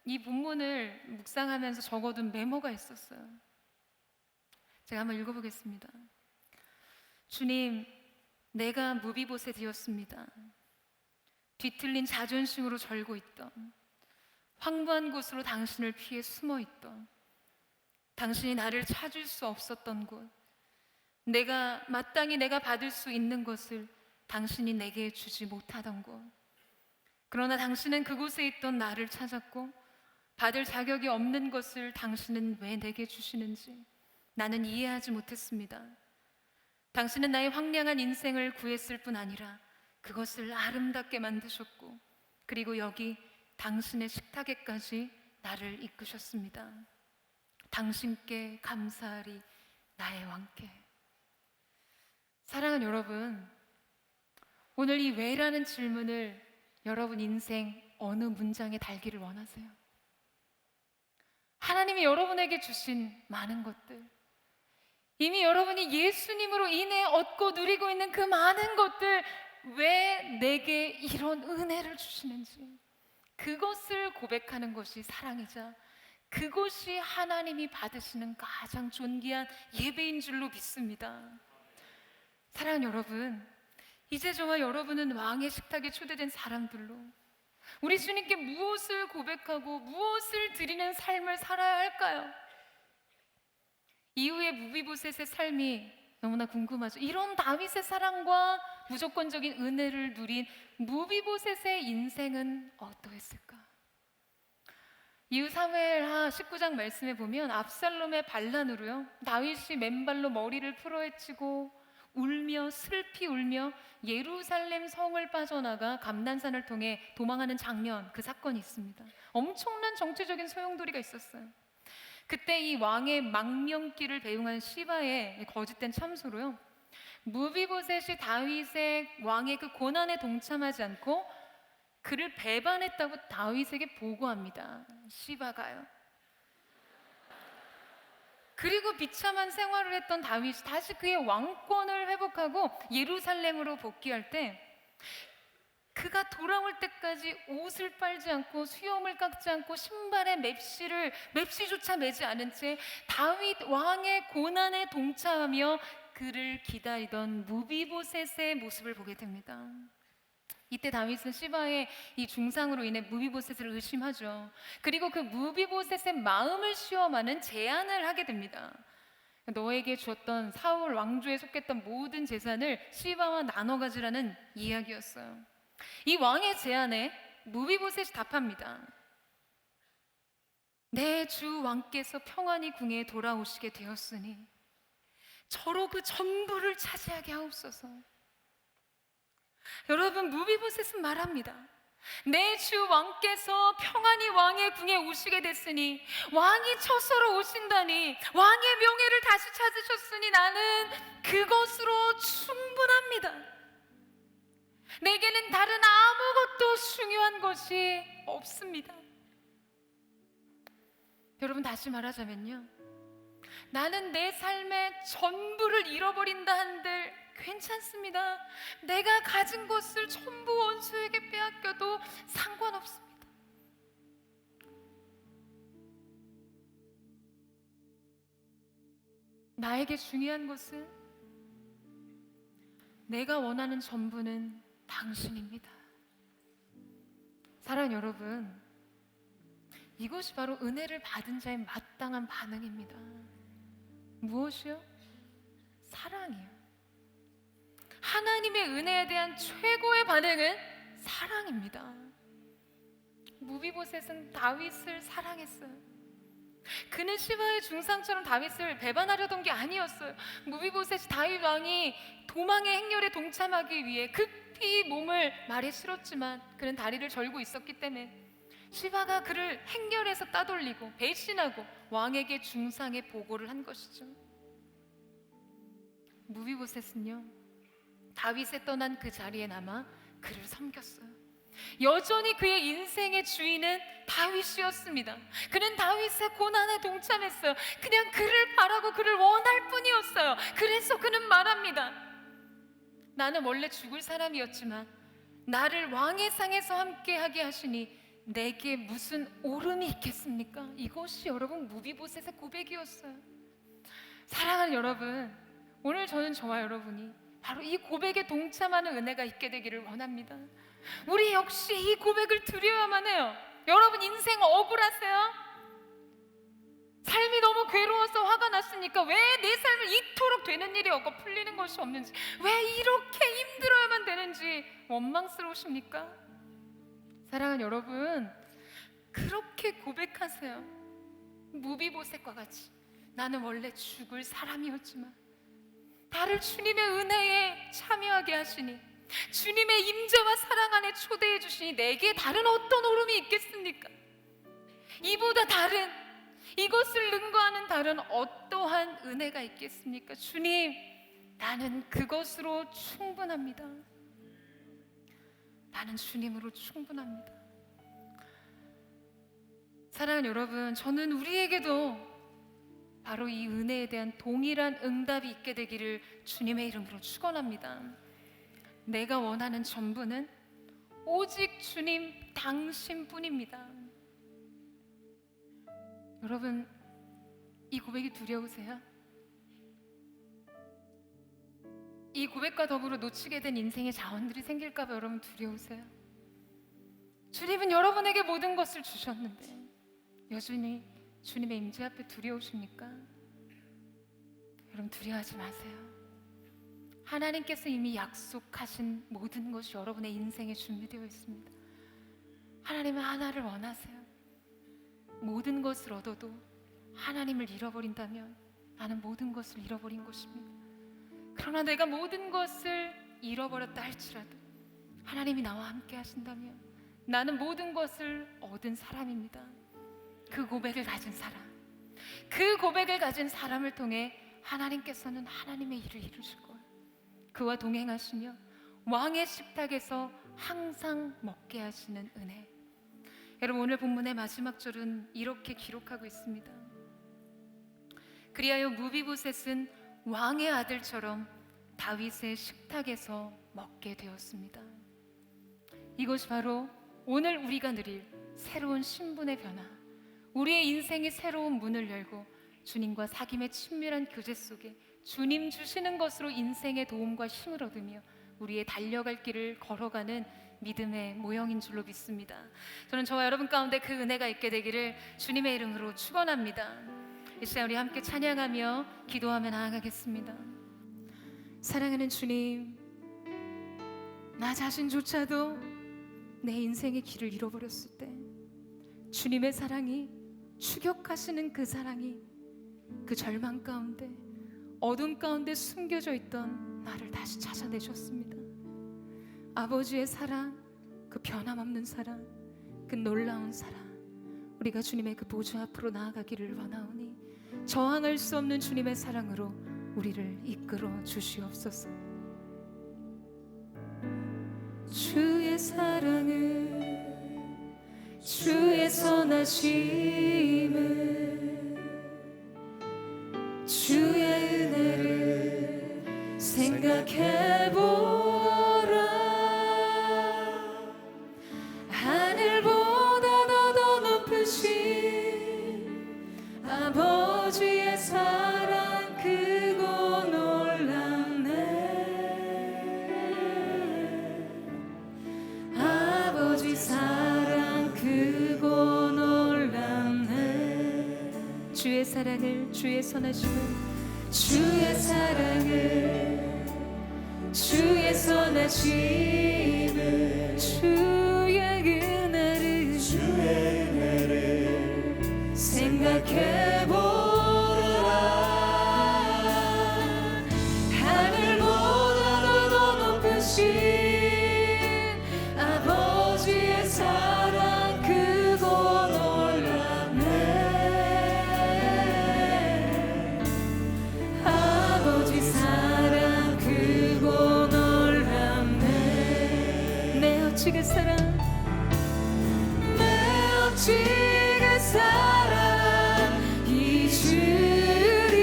이 본문을 묵상하면서 적어둔 메모가 있었어요. 제가 한번 읽어보겠습니다. 주님, 내가 무비보셋이었습니다. 뒤틀린 자존심으로 절고 있던, 황무한 곳으로 당신을 피해 숨어 있던, 당신이 나를 찾을 수 없었던 곳, 마땅히 내가 받을 수 있는 것을 당신이 내게 주지 못하던 곳. 그러나 당신은 그곳에 있던 나를 찾았고, 받을 자격이 없는 것을 당신은 왜 내게 주시는지 나는 이해하지 못했습니다. 당신은 나의 황량한 인생을 구했을 뿐 아니라 그것을 아름답게 만드셨고, 그리고 여기 당신의 식탁에까지 나를 이끄셨습니다. 당신께 감사하리 나의 왕께. 사랑하는 여러분, 오늘 이 왜라는 질문을 여러분 인생 어느 문장에 달기를 원하세요? 하나님이 여러분에게 주신 많은 것들, 이미 여러분이 예수님으로 인해 얻고 누리고 있는 그 많은 것들, 왜 내게 이런 은혜를 주시는지, 그것을 고백하는 것이 사랑이자 그것이 하나님이 받으시는 가장 존귀한 예배인 줄로 믿습니다. 사랑하는 여러분, 이제 저와 여러분은 왕의 식탁에 초대된 사람들로 우리 주님께 무엇을 고백하고 무엇을 드리는 삶을 살아야 할까요? 이후의 무비보셋의 삶이 너무나 궁금하죠. 이런 다윗의 사랑과 무조건적인 은혜를 누린 무비보셋의 인생은 어떠했을까? 이후 사무엘하 19장 말씀에 보면 압살롬의 반란으로요, 다윗이 맨발로 머리를 풀어헤치고 울며 슬피 울며 예루살렘 성을 빠져나가 감난산을 통해 도망하는 장면, 그 사건이 있습니다. 엄청난 정치적인 소용돌이가 있었어요. 그때 이 왕의 망명기를 배웅한 시바의 거짓된 참소로요, 무비보셋이 다윗의 왕의 그 고난에 동참하지 않고 그를 배반했다고 다윗에게 보고합니다. 시바가요. 그리고 비참한 생활을 했던 다윗이 다시 그의 왕권을 회복하고 예루살렘으로 복귀할 때, 그가 돌아올 때까지 옷을 빨지 않고 수염을 깎지 않고 신발에 맵시조차 매지 않은 채 다윗 왕의 고난에 동참하며 그를 기다리던 무비보셋의 모습을 보게 됩니다. 이때 다윗은 시바의 이 중상으로 인해 무비보셋을 의심하죠. 그리고 그 무비보셋의 마음을 시험하는 제안을 하게 됩니다. 너에게 주었던 사울 왕조에 속했던 모든 재산을 시바와 나눠 가지라는 이야기였어요. 이 왕의 제안에 무비보셋이 답합니다. 내 주 왕께서 평안히 궁에 돌아오시게 되었으니 저로 그 전부를 차지하게 하옵소서. 여러분, 무비보셋은 말합니다. 내 주 왕께서 평안히 왕의 궁에 오시게 됐으니, 왕이 처소로 오신다니, 왕의 명예를 다시 찾으셨으니 나는 그것으로 충분합니다. 내게는 다른 아무것도 중요한 것이 없습니다. 여러분, 다시 말하자면요, 나는 내 삶의 전부를 잃어버린다 한들 괜찮습니다. 내가 가진 것을 전부 원수에게 빼앗겨도 상관없습니다. 나에게 중요한 것은, 내가 원하는 전부는 당신입니다. 사랑하는 여러분, 이것이 바로 은혜를 받은 자의 마땅한 반응입니다. 무엇이요? 사랑이요. 하나님의 은혜에 대한 최고의 반응은 사랑입니다. 무비보셋은 다윗을 사랑했어요. 그는 시바의 중상처럼 다윗을 배반하려던 게 아니었어요. 무비보셋이 다윗 왕이 도망의 행렬에 동참하기 위해 급히 몸을 말에 실었지만 그는 다리를 절고 있었기 때문에 시바가 그를 행렬에서 따돌리고 배신하고 왕에게 중상의 보고를 한 것이죠. 무비보셋은요, 다윗에 떠난 그 자리에 남아 그를 섬겼어요. 여전히 그의 인생의 주인은 다윗이었습니다. 그는 다윗의 고난에 동참했어요. 그냥 그를 바라고 그를 원할 뿐이었어요. 그래서 그는 말합니다. 나는 원래 죽을 사람이었지만 나를 왕의 상에서 함께하게 하시니 내게 무슨 오름이 있겠습니까? 이것이 여러분 무비보셋의 고백이었어요. 사랑하는 여러분, 오늘 저는 저와 여러분이 바로 이 고백에 동참하는 은혜가 있게 되기를 원합니다. 우리 역시 이 고백을 드려야만 해요. 여러분, 인생 억울하세요? 삶이 너무 괴로워서 화가 났으니까 왜 내 삶을 이토록 되는 일이 없고 풀리는 것이 없는지, 왜 이렇게 힘들어야만 되는지 원망스러우십니까? 사랑하는 여러분, 그렇게 고백하세요. 무비보셋과 같이 나는 원래 죽을 사람이었지만 나를 주님의 은혜에 참여하게 하시니, 주님의 임재와 사랑 안에 초대해 주시니 내게 다른 어떤 오름이 있겠습니까? 이보다 다른, 이것을 능가하는 다른 어떠한 은혜가 있겠습니까? 주님, 나는 그것으로 충분합니다. 나는 주님으로 충분합니다. 사랑하는 여러분, 저는 우리에게도 바로 이 은혜에 대한 동일한 응답이 있게 되기를 주님의 이름으로 축원합니다. 내가 원하는 전부는 오직 주님 당신뿐입니다. 여러분, 이 고백이 두려우세요? 이 고백과 더불어 놓치게 된 인생의 자원들이 생길까 봐 여러분 두려우세요? 주님은 여러분에게 모든 것을 주셨는데 여전히 주님의 임재 앞에 두려우십니까? 여러분, 두려워하지 마세요. 하나님께서 이미 약속하신 모든 것이 여러분의 인생에 준비되어 있습니다. 하나님은 하나를 원하세요. 모든 것을 얻어도 하나님을 잃어버린다면 나는 모든 것을 잃어버린 것입니다. 그러나 내가 모든 것을 잃어버렸다 할지라도 하나님이 나와 함께 하신다면 나는 모든 것을 얻은 사람입니다. 그 고백을 가진 사람, 그 고백을 가진 사람을 통해 하나님께서는 하나님의 일을 이루실 거예요. 그와 동행하시며 왕의 식탁에서 항상 먹게 하시는 은혜. 여러분, 오늘 본문의 마지막 절은 이렇게 기록하고 있습니다. 그리하여 무비보셋은 왕의 아들처럼 다윗의 식탁에서 먹게 되었습니다. 이것이 바로 오늘 우리가 누릴 새로운 신분의 변화, 우리의 인생이 새로운 문을 열고 주님과 사귐의 친밀한 교제 속에 주님 주시는 것으로 인생의 도움과 힘을 얻으며 우리의 달려갈 길을 걸어가는 믿음의 모형인 줄로 믿습니다. 저는 저와 여러분 가운데 그 은혜가 있게 되기를 주님의 이름으로 축원합니다. 이 시간 우리 함께 찬양하며 기도하며 나아가겠습니다. 사랑하는 주님, 나 자신조차도 내 인생의 길을 잃어버렸을 때 주님의 사랑이 추격하시는 그 사랑이 그 절망 가운데, 어둠 가운데 숨겨져 있던 나를 다시 찾아내셨습니다. 아버지의 사랑, 그 변함없는 사랑, 그 놀라운 사랑, 우리가 주님의 그 보좌 앞으로 나아가기를 원하오니 저항할 수 없는 주님의 사랑으로 우리를 이끌어 주시옵소서. 주의 사랑을, 주의 선하심을, 주의 은혜를 생각해보라. 하늘보다 더 높으신 아버지의 사랑 크고 놀랍네. 아버지 사랑 크고 놀랍네. 주의 사랑을, 주의 선하심을, 주의 사랑을, 주의 선하심을, 주의 은혜를, 생각해보라. 하늘보다 더 높으신 아버지의 사랑 크고 놀랍네. 아버지 사랑 크고 놀랍네. 내 어찌 그 사랑, 내 어찌 그 사랑 잊으리.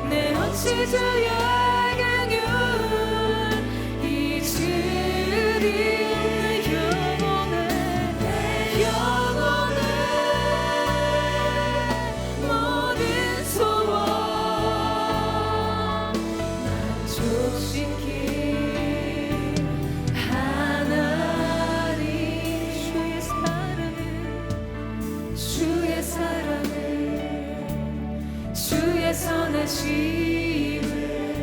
내 어찌 주의 긍휼 잊으리. 내 영혼의 모든 소원 만족시킨 하나님. 주의 사랑을, 주의 사랑을, 주의 선하심을,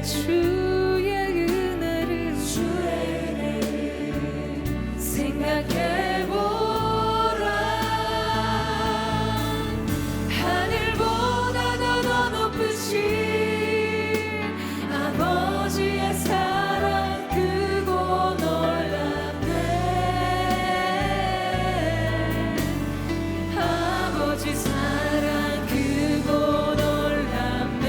주의 은혜를, 생각해보라. 하늘보다 더 높으신 아버지의 사랑 크고 놀랍네. 아버지 사랑 크고 놀랍네.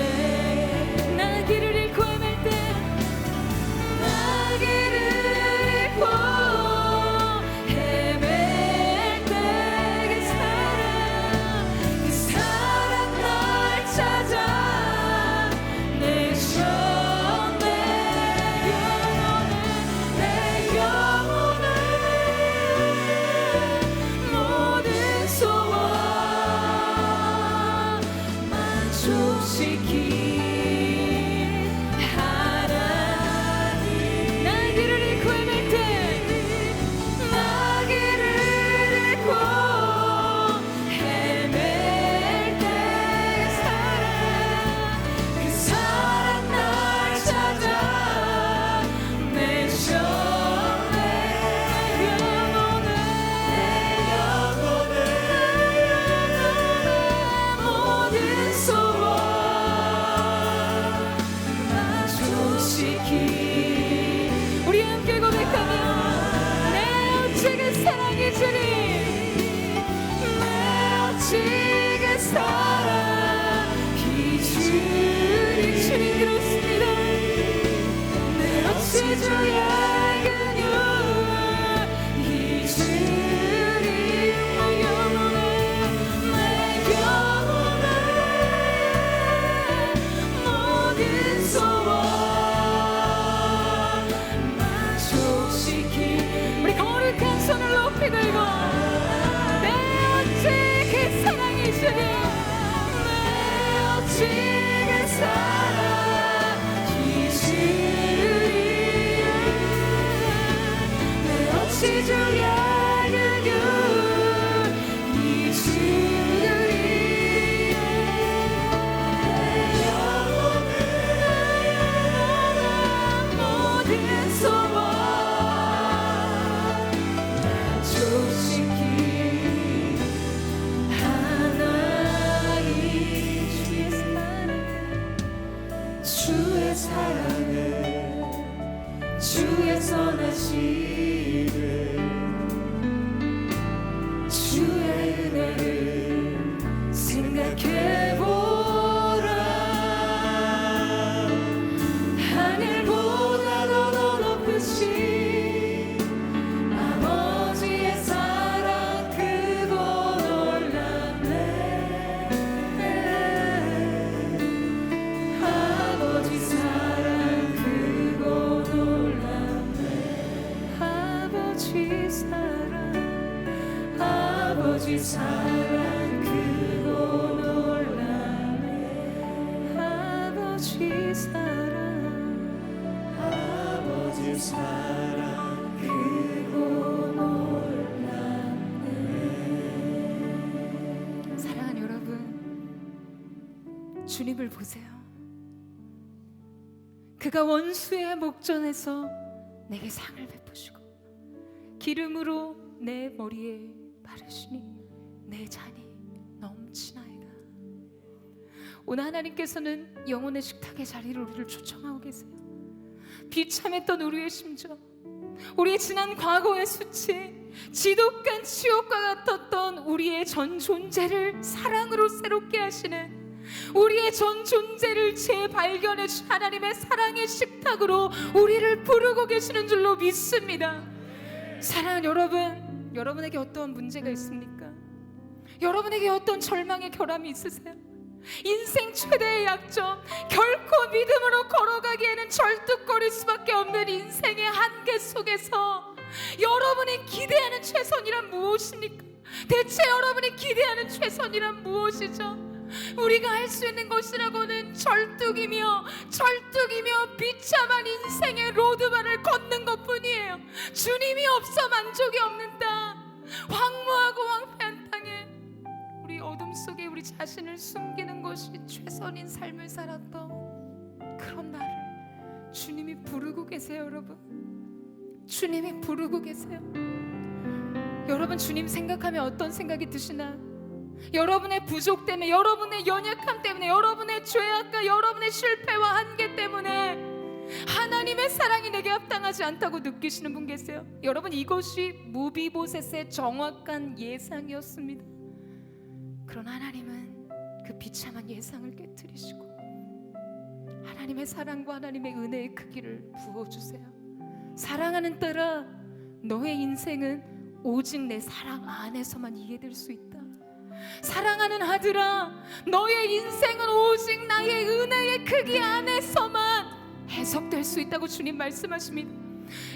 주의 은혜를 생각해보라. 하늘보다 더 높으신 아버지의 사랑 크고 놀랍네. 아버지 사랑 크고 놀랍네. 아버지 사랑, 아버지 사랑 크고 놀랍네. 아버지 사랑, 아버지 사랑 크고 놀랍네. 사랑하는 여러분, 주님을 보세요. 그가 원수의 목전에서 내게 상을 베푸시고 기름으로 내 머리에 바르시니 내 잔이 넘치나이다. 오늘 하나님께서는 영혼의 식탁의 자리로 우리를 초청하고 계세요. 비참했던 우리의 심정, 우리의 지난 과거의 수치, 지독한 치욕과 같았던 우리의 전 존재를 사랑으로 새롭게 하시는, 우리의 전 존재를 재발견해 주신 하나님의 사랑의 식탁으로 우리를 부르고 계시는 줄로 믿습니다. 사랑하는 여러분, 여러분에게 어떤 문제가 있습니까? 여러분에게 어떤 절망의 결함이 있으세요? 인생 최대의 약점, 결코 믿음으로 걸어가기에는 절뚝거릴 수밖에 없는 인생의 한계 속에서 여러분이 기대하는 최선이란 무엇입니까? 대체 여러분이 기대하는 최선이란 무엇이죠? 우리가 할 수 있는 것이라고는 절뚝이며 비참한 인생의 로드바를 걷는 것뿐이에요. 주님이 없어 만족이 없는 땅, 황무하고 황폐한 땅에 우리 어둠 속에 우리 자신을 숨기는 것이 최선인 삶을 살았던 그런 나를 주님이 부르고 계세요. 여러분, 주님이 부르고 계세요. 여러분, 주님 생각하면 어떤 생각이 드시나? 여러분의 부족 때문에, 여러분의 연약함 때문에, 여러분의 죄악과 여러분의 실패와 한계 때문에 하나님의 사랑이 내게 합당하지 않다고 느끼시는 분 계세요? 여러분, 이것이 무비보셋의 정확한 예상이었습니다. 그러나 하나님은 그 비참한 예상을 깨트리시고 하나님의 사랑과 하나님의 은혜의 크기를 부어주세요. 사랑하는 딸아, 너의 인생은 오직 내 사랑 안에서만 이해될 수 있다. 사랑하는 아들아, 너의 인생은 오직 나의 은혜의 크기 안에서만 해석될 수 있다고 주님 말씀하십니다.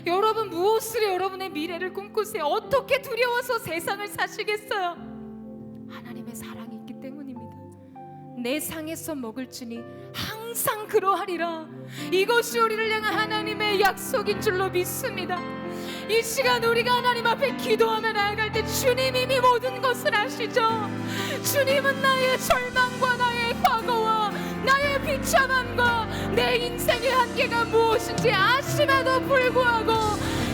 여러분, 무엇으로 여러분의 미래를 꿈꾸세요? 어떻게 두려워서 세상을 사시겠어요? 하나님의 사랑이 있기 때문입니다. 내 상에서 먹을지니 항상 그러하리라. 이것이 우리를 향한 하나님의 약속인 줄로 믿습니다. 이 시간 우리가 하나님 앞에 기도하며 나아갈 때 주님 이미 모든 것을 아시죠? 주님은 나의 절망과 나의 과거와 나의 비참함과 내 인생의 한계가 무엇인지 아심에도 불구하고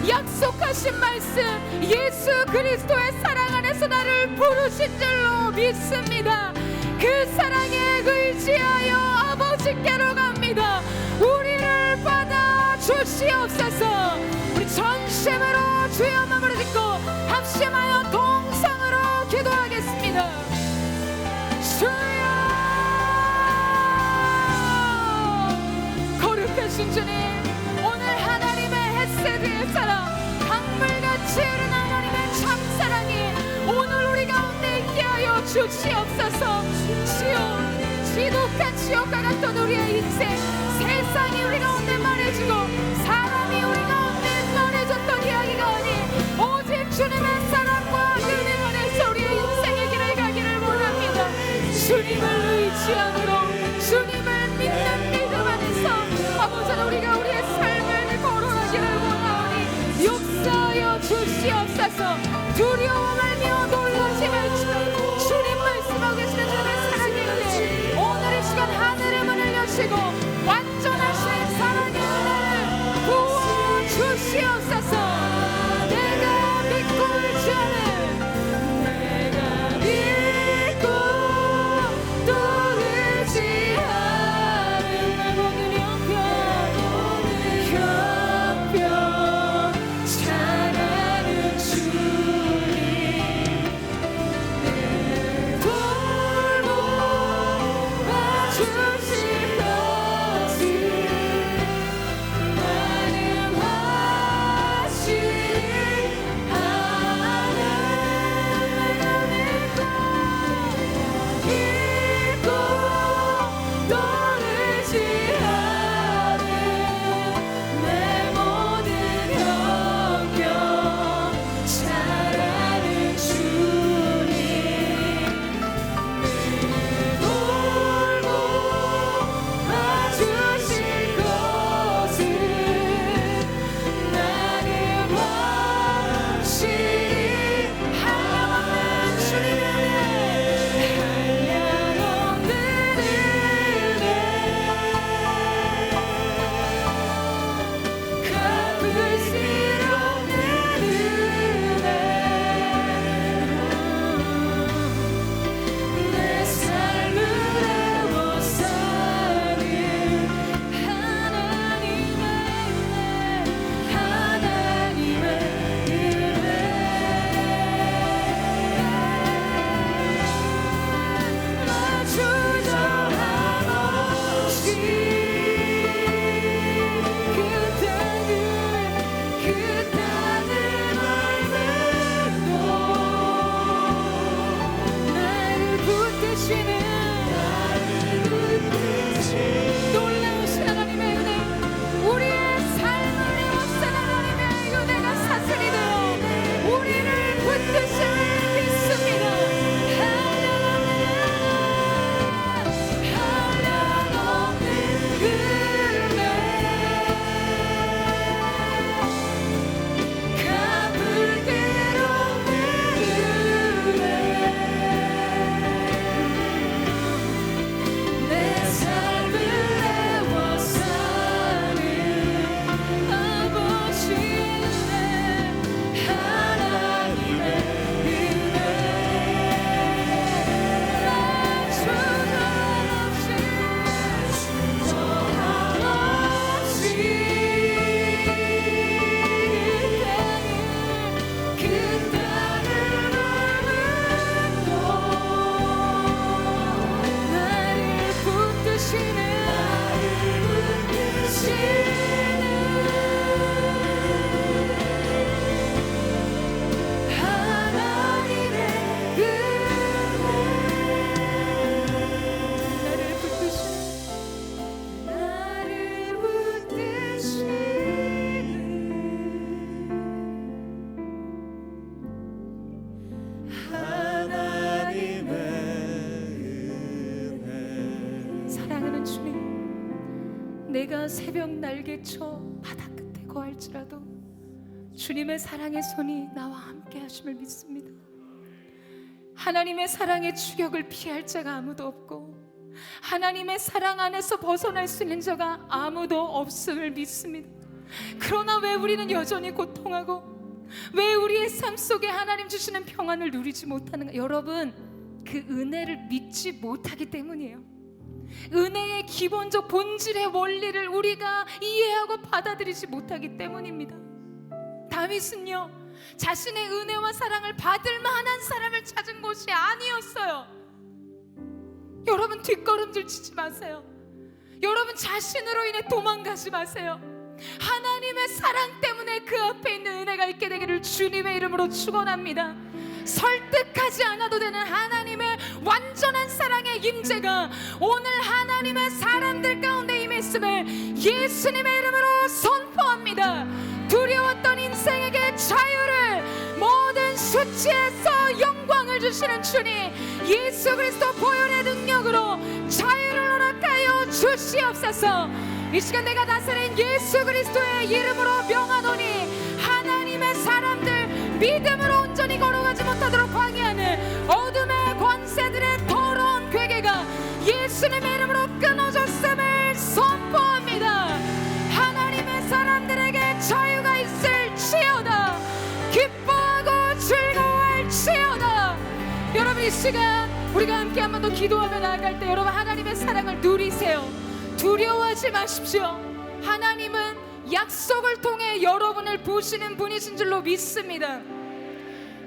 약속하신 말씀, 예수 그리스도의 사랑 안에서 나를 부르신 줄로 믿습니다. 그 사랑에 의지하여 아버지께로 갑니다. 우리를 받아 주시옵소서. 우리 전심으로 주여 마음으로 듣고 합심하여 동성으로 기도하겠습니다. 주여, 거룩하신 주님, 오늘 하나님의 헤세드의 사랑, 강물같이 흐르는 하나님의 참사랑이 오늘 우리 가운데 있게 하여 주시옵소서. 주여, 지독한 지옥과 같던 우리의 인생, 세상이 우리 가운데 말해주고 사람이 우리 가운데 말해줬던 이야기가 아닌 오직 주님의 사랑과 은혜 안에서 우리의 인생의 길을 가기를 원합니다. 주님을 의지함으로, 주님을 믿는 믿음 안에서 아버지는 우리가 우리의 삶을 걸어가기를 원하오니 역사하여 주시옵소서. 두려움을 미워 놀라심을 주님 말씀하고 계시는 주님의 사랑의 은혜, 오늘 이 시간 하늘의 문을 여시고 완전하신 사랑의 은혜를 부어주시옵소서. 내가 믿고 의지하는, 내가 믿고 또 의지하는 내 모든 형편 놀라우신 하나님의 은혜, 우리의 삶을 에워싼 하나님의 은혜가 사슬이 되어 우리를 붙드심을 믿습니다. 한량없는 은혜, 가물 대로 내 삶을 에워싸는 아버지 은혜, 하나님의 은혜, 그 땅을 나를 붙드시는 하나님의 나를 붙드시는 하나님의 은혜. 사랑하는 주님, 내가 새벽 날개쳐 바다 끝에 거할지라도 주님의 사랑의 손이 나와 함께 하심을 믿습니다. 하나님의 사랑의 추격을 피할 자가 아무도 없고 하나님의 사랑 안에서 벗어날 수 있는 자가 아무도 없음을 믿습니다. 그러나 왜 우리는 여전히 고통하고 왜 우리의 삶 속에 하나님 주시는 평안을 누리지 못하는가? 여러분, 그 은혜를 믿지 못하기 때문이에요. 은혜의 기본적 본질의 원리를 우리가 이해하고 받아들이지 못하기 때문입니다. 다윗은요, 자신의 은혜와 사랑을 받을 만한 사람을 찾은 곳이 아니었어요. 여러분, 뒷걸음질 치지 마세요. 여러분, 자신으로 인해 도망가지 마세요. 하나님의 사랑 때문에 그 앞에 있는 은혜가 있게 되기를 주님의 이름으로 축원합니다. 설득하지 않아도 되는 하나님의 완전한 사랑의 임재가 오늘 하나님의 사람들 가운데 임했음을 예수님의 이름으로 선포합니다. 두려웠던 인생에게 자유를, 모든 수치에서 영광을 주시는 주님, 예수 그리스도 보혈의 능력으로 자유를 허락하여 주시옵소서. 이 시간 내가 나사렛 예수 그리스도의 이름으로 명하노니 하나님의 사람들 믿음으로 온전히 걸어가지 못하도록 방해하는 어둠의 권세들의 더러운 괴계가 예수님의 이름으로 끊어졌음을 선포합니다. 하나님의 사람들에게 자유가 있을지어다. 기뻐하고 즐거워할지어다. 여러분, 이 시간 우리가 함께 한 번 더 기도하며 나아갈 때 여러분, 하나님의 사랑을 누리세요. 두려워하지 마십시오. 하나님은 약속을 통해 여러분을 보시는 분이신 줄로 믿습니다.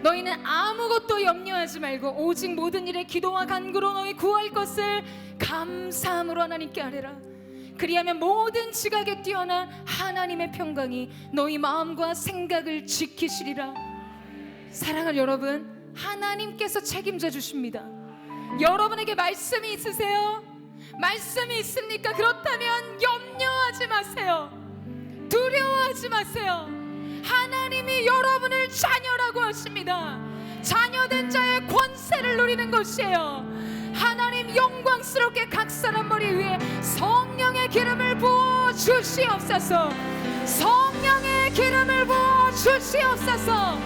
너희는 아무것도 염려하지 말고 오직 모든 일에 기도와 간구로 너희 구할 것을 감사함으로 하나님께 아뢰라. 그리하면 모든 지각에 뛰어난 하나님의 평강이 너희 마음과 생각을 지키시리라. 사랑하는 여러분, 하나님께서 책임져 주십니다. 여러분에게 말씀이 있으세요? 말씀이 있습니까? 그렇다면 염려하지 마세요. 두려워하지 마세요. 하나님이 여러분을 자녀라고 하십니다. 자녀된 자의 권세를 누리는 것이에요. 하나님 영광스럽게 각 사람 머리 위에 성령의 기름을 부어 주시옵소서. 성령의 기름을 부어 주시옵소서.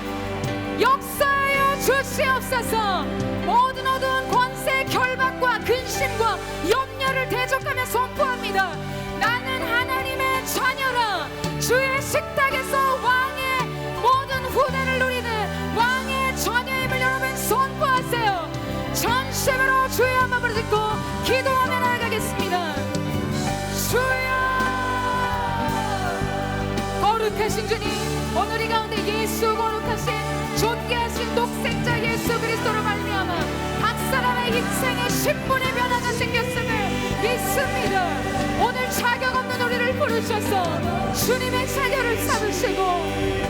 역사하여 주시옵소서. 모든 어두운 권세, 결박과 근심과 염려를 대적하며 선포합니다. 나는 하나님의 자녀라. 주의 식탁에서 왕의 모든 후대를 누리는 왕의 자녀임을 여러분 선포하세요. 전심으로 주의 한번 부르짖고 기도하며 나아가겠습니다. 주여, 거룩하신 주님, 오늘 이 가운데 예수 거룩하신 존귀 하신 독생자 예수 그리스도로 말미암아 각 사람의 인생의 신분의 변화가 생겼음을 믿습니다. 오늘 자격 없는 우리를 부르셔서 주님의 자녀를 삼으시고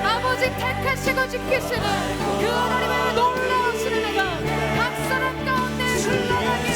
아버지 택하시고 지키시는 그 하나님의 놀라우신 은혜가 각 사람 가운데 흘러가게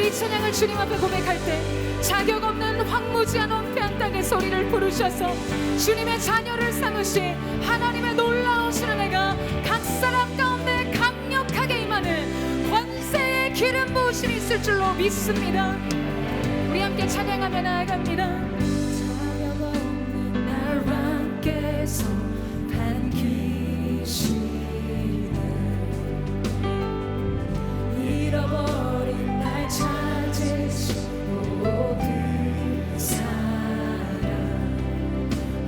이 찬양을 주님 앞에 고백할 때 자격 없는 황무지한 원패한 땅의 소리를 부르셔서 주님의 자녀를 삼으신 하나님의 놀라우신 은혜가 각 사람 가운데 강력하게 임하는 권세의 기름 부으심이 있을 줄로 믿습니다. 우리 함께 찬양하며 나아갑니다. 자격 없는 날 왕께서 반기시네 잃어버린 날 찾으신 모든 사랑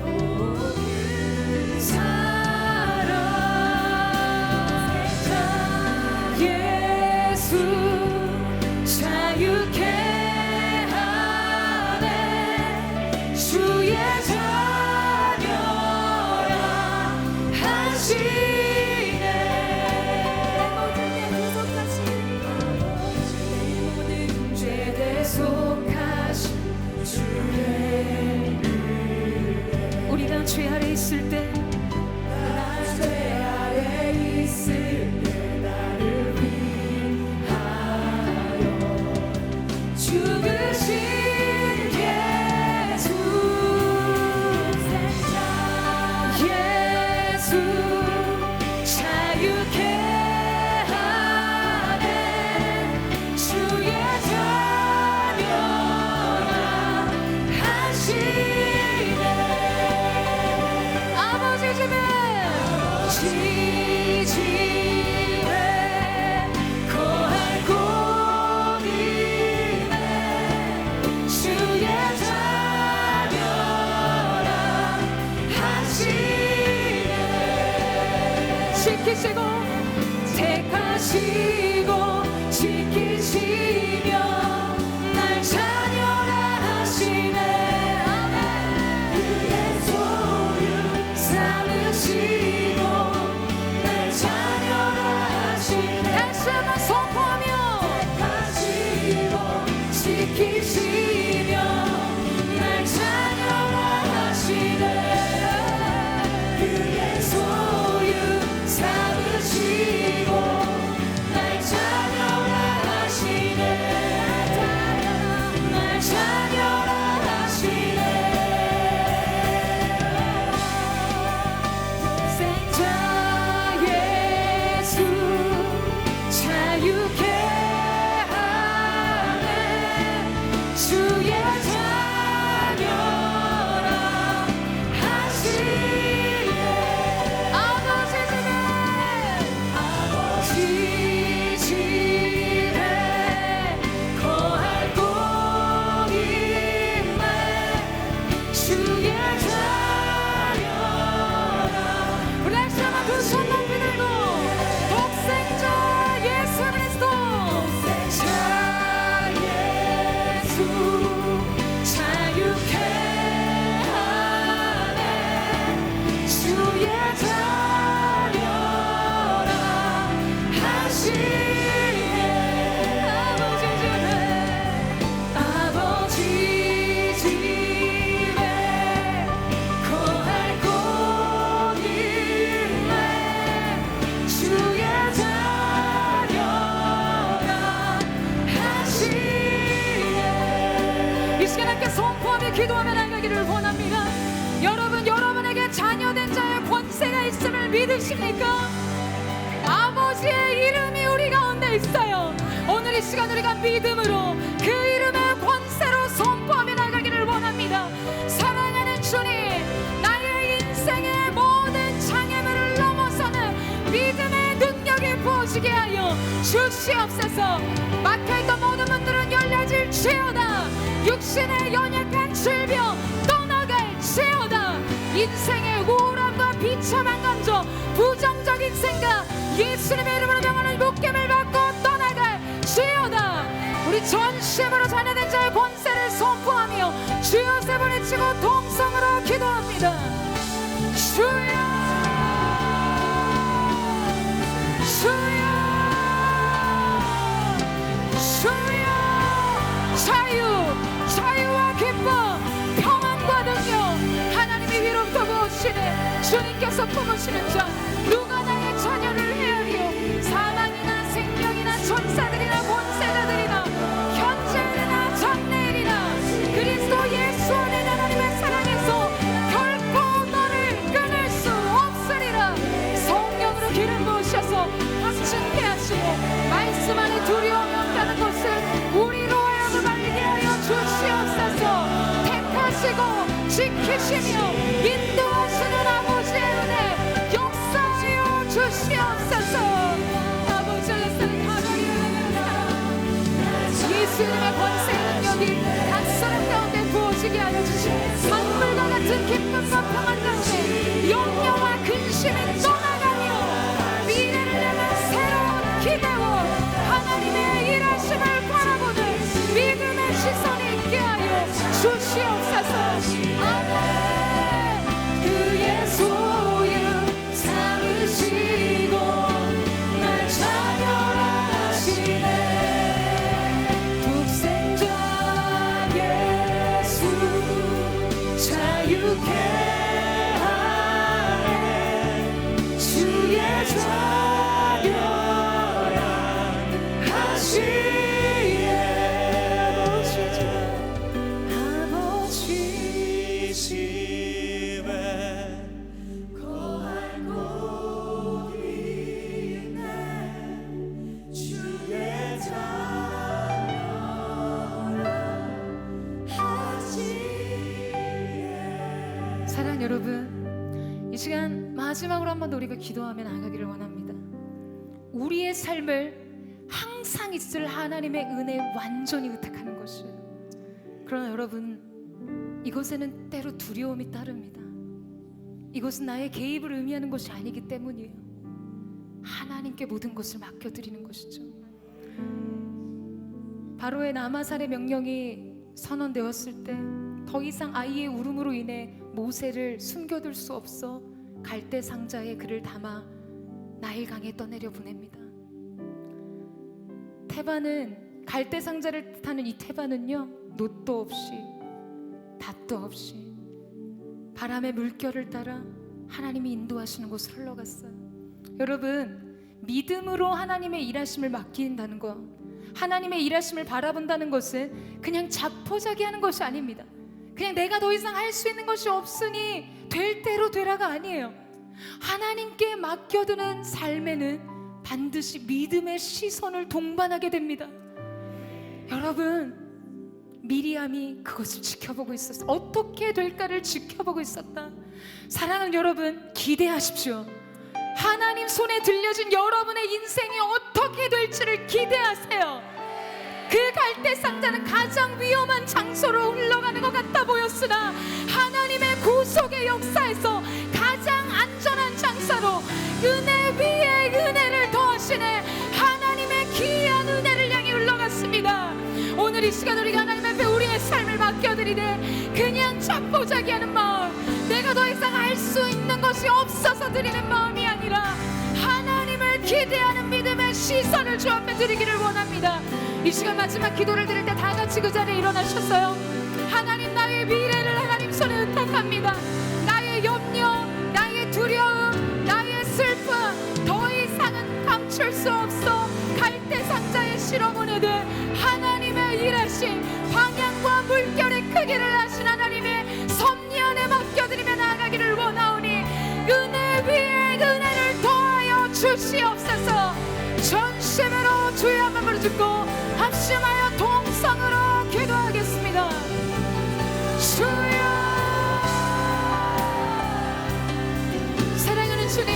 모든 사랑 예수 자유케 하네 주의 자녀라 하시네 모든 죄 대속하신 주의 우리가 죄 아래 있을 때 죄 아래 있을 때 나를 위하여 죽으신 예수 예수 자유케 하네 주의 자녀라 하시네 아버지 집에 거할 곳이네 주의 자녀라 하시네 지키시고 택하시고 지키시며 날 자녀라 하시네 그의 소유 삼으시고 날 자녀라 하시네 다시 한번 선포하며 택하시고 지키시며 날 자녀라 하시네 그의 소유 삼으시고 날 자녀라 하시네 날 자녀라 하시네 생자 예수 자유케 하네 주의 자녀라 하시네 아버지 집에 거할 곳이네 주의 자녀라 우리 다시 한번 그 손 높이 들고 독생자 예수 그리스도 독생자 예수 자유케 하네 주의 자녀라 하시네 아버지 집에 거할 곳이네 주의 자녀라 하시네 이 시간 함께 선포하며 기도하며 나가기를 원합니다. 여러분에게 자녀된 자의 권세가 있음을 믿으십니까? 아버지의 이름이 우리 가운데 있어요. 오늘 이 시간 우리가 믿음으로 그 이름의 권세로 선포하며 나가기를 원합니다. 사랑하는 주님 나의 인생의 모든 장애물을 넘어서는 믿음의 능력이 부어지게 하여 주시옵소서. 막혀있던 모든 문들은 열려질지어다. 육신의 연약한 질병 떠나갈지어다. 인생의 우울함과 비참한 감정 부정적인 생각 예수님의 이름으로 명하는 묶임을 받고 떠나갈지어다. 우리 전심으로 자녀된 자의 권세를 선포하며 주여 세 번 외치고 동성으로 기도합니다. 주여 주여 주여 자유와 기쁨 평안과 능력 하나님이 위로부터 부으시네 주님께서 품으시는 자 누가 나의 자녀를 헤아리요 사망이나 생명이나 천사들이나 권세자들이나 현 지키시며 인도하시는 아버지의 은혜 역사하여 주시옵소서. 아버지 얼른 예수님의 권세 능력이 각 사람 가운데 부어지게 하여 주시고 강물과 같은 기쁨과 평안 가운데 염려와 근심이 떠나가며 미래를 향한 새로운 기대와 하나님의 일하심을 바라보는 믿음의 시선이 있게 하여 주시옵소서. 아멘. 그의 소유 삼으시고 날 자녀하시네. 자유케 하네. 주의 자녀라 하시네. 아버지 집에 거할 곳 있네. 주의 자녀라 하시네. 사랑하는 여러분, 이 시간 마지막으로 한 번 더 우리가 기도하며 나가기를 원합니다. 우리의 삶을 항상 있을 하나님의 은혜에 완전히 의탁하는 것이에요. 그러나 여러분, 이것에는 때로 두려움이 따릅니다. 이것은 나의 개입을 의미하는 것이 아니기 때문이에요. 하나님께 모든 것을 맡겨드리는 것이죠. 바로의 남아살의 명령이 선언되었을 때 더 이상 아이의 울음으로 인해 모세를 숨겨둘 수 없어 갈대 상자에 그를 담아 나일강에 떠내려 보냅니다. 태반은 갈대 상자를 뜻하는 이 태반은요, 놋도 없이 닷도 없이 바람의 물결을 따라 하나님이 인도하시는 곳을 흘러갔어요. 여러분, 믿음으로 하나님의 일하심을 맡긴다는 것, 하나님의 일하심을 바라본다는 것은 그냥 자포자기하는 것이 아닙니다. 그냥 내가 더 이상 할 수 있는 것이 없으니 될 대로 되라가 아니에요. 하나님께 맡겨두는 삶에는 반드시 믿음의 시선을 동반하게 됩니다. 여러분, 미리암이 그것을 지켜보고 있었어요. 어떻게 될까를 지켜보고 있었다. 사랑하는 여러분, 기대하십시오. 하나님 손에 들려진 여러분의 인생이 어떻게 될지를 기대하세요. 그 갈대 상자는 가장 위험한 장소로 흘러가는 것 같아 보였으나 하나님의 구속의 역사에서 가장 안전한 장소로 은혜 위에 은혜를 더하시네 하나님의 귀한 은혜를 향해 흘러갔습니다. 오늘 이 시간 우리가 하나님 앞에 우리의 삶을 맡겨드리되 그냥 자포자기하는 마음, 내가 더 이상 할 수 있는 것이 없어서 드리는 마음이 아니라 하나님을 기대하는 믿음의 시선을 주 앞에 드리기를 원합니다. 이 시간 마지막 기도를 드릴 때 다 같이 그 자리에 일어나셨어요. 하나님, 나의 미래를 하나님 손에 의탁합니다. 나의 염려, 나의 두려움, 나의 슬픔 더 이상은 감출 수 없어 갈대 상자에 실어보내되 하나님의 일하신 방향과 물결의 크기를 아신 하나님의 섭리 안에 맡겨드리며 나아가기를 원하오니 은혜 위에 은혜를 더하여 주시옵소서. 전심으로 주의 한번 부르짖고 합심하여 동성으로 기도하겠습니다. 주여. 사랑하는 주님,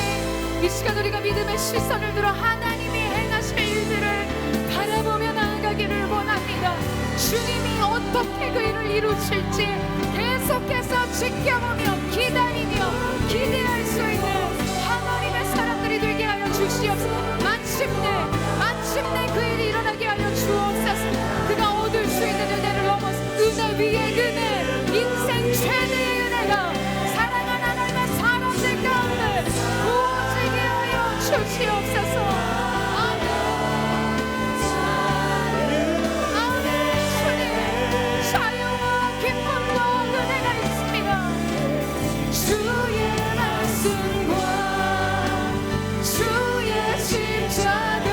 이 시간 우리가 믿음의 시선을 들어 하나님이 행하실 일들을 바라보며 나아가기를 원합니다. 주님이 어떻게 그 일을 이루실지 계속해서 지켜보며 기다리며 기대할 수 있는 하나님의 사람들이 되게 하여 주시옵소서. 마침내 그 일이 일어나게 하여 주옵소서. 그가 얻을 수 있는 은혜를 넘어서 은혜 위에 은혜, 인생 최대의 은혜가 사랑하는 하나님의 사람들 가운데 부어지게 하여 주시옵소서. 아멘. 주님, 자유와 기쁨과 은혜가 있습니다. 주의 말씀과 주의 십자가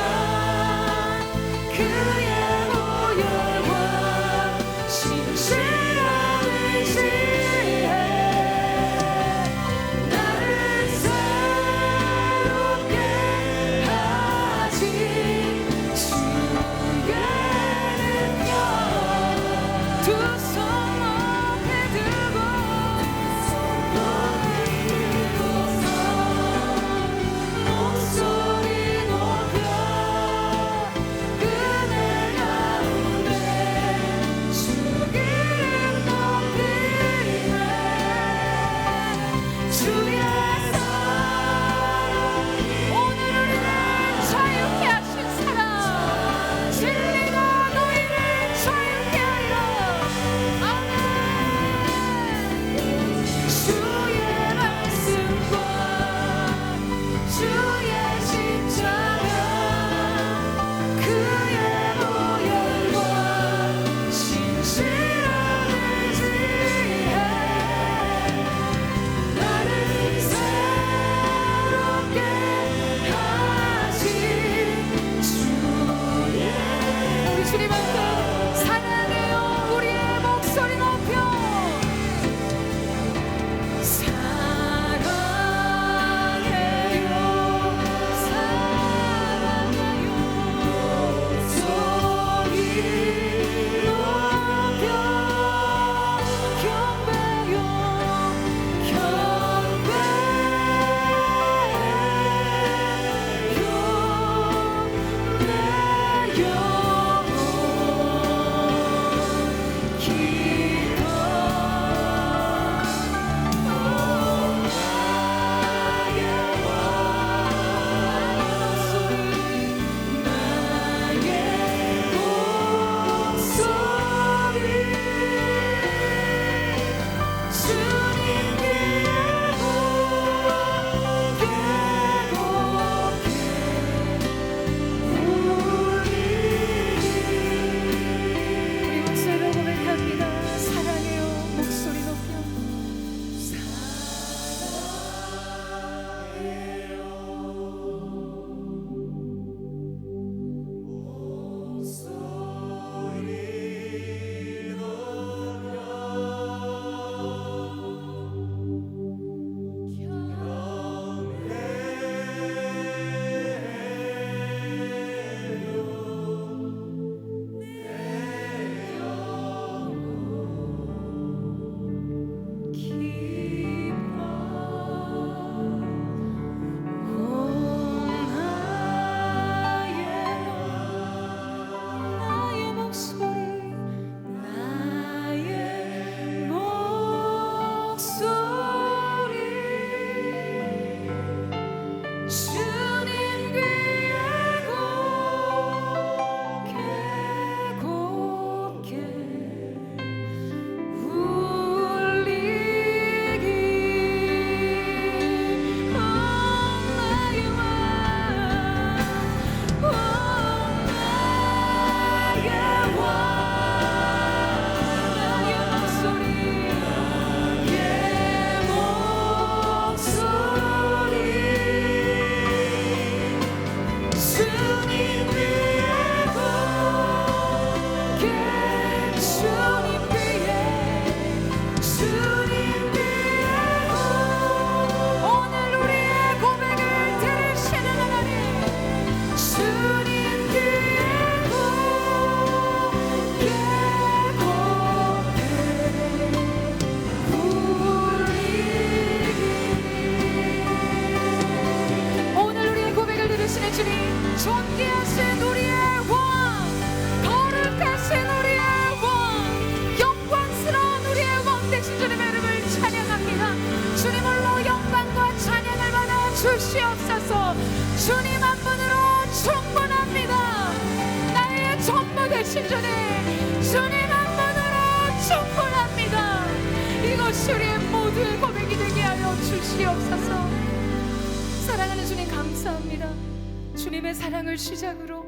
주님 한 분으로 충분합니다. 나의 전부 되신 주님, 주님 한 분으로 충분합니다. 이것이 우리의 모두의 고백이 되게 하여 주시옵소서. 사랑하는 주님 감사합니다. 주님의 사랑을 시작으로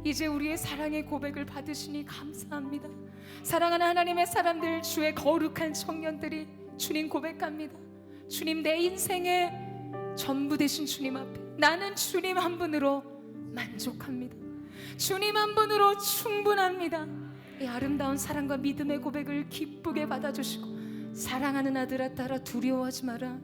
이제 우리의 사랑의 고백을 받으시니 감사합니다. 사랑하는 하나님의 사람들, 주의 거룩한 청년들이 주님 고백합니다. 주님, 내 인생의 전부 되신 주님 앞에 나는 주님 한 분으로 만족합니다. 주님 한 분으로 충분합니다. 이 아름다운 사랑과 믿음의 고백을 기쁘게 받아주시고, 사랑하는 아들아 딸아 두려워하지 마라.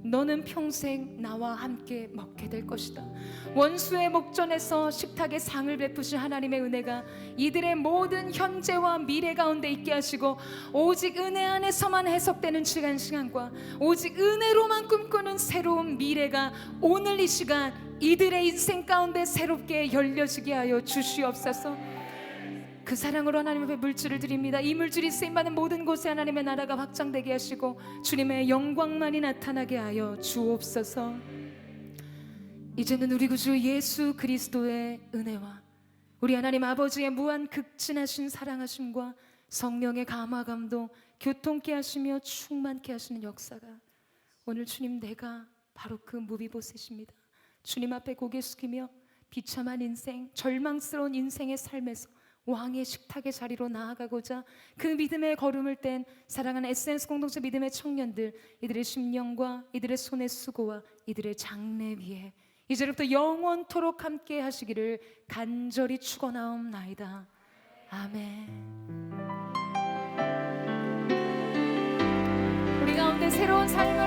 너는 평생 나와 함께 먹게 될 것이다. 원수의 목전에서 식탁에 상을 베푸신 하나님의 은혜가 이들의 모든 현재와 미래 가운데 있게 하시고, 오직 은혜 안에서만 해석되는 시간과 오직 은혜로만 꿈꾸는 새로운 미래가 오늘 이 시간 이들의 인생 가운데 새롭게 열려지게 하여 주시옵소서. 그 사랑으로 하나님 앞에 물질을 드립니다. 이 물질이 쓰임받는 모든 곳에 하나님의 나라가 확장되게 하시고 주님의 영광만이 나타나게 하여 주옵소서. 이제는 우리 구주 예수 그리스도의 은혜와 우리 하나님 아버지의 무한 극진하신 사랑하심과 성령의 감화감동 교통케 하시며 충만케 하시는 역사가 오늘 주님, 내가 바로 그 무비보셋입니다. 주님 앞에 고개 숙이며 비참한 인생, 절망스러운 인생의 삶에서 왕의 식탁의 자리로 나아가고자 그 믿음의 걸음을 뗀 사랑하는 SNS 공동체 믿음의 청년들, 이들의 심령과 이들의 손의 수고와 이들의 장래 위에 이제부터 영원토록 함께 하시기를 간절히 축원하옵나이다. 아멘. 우리 가운데 새로운 삶을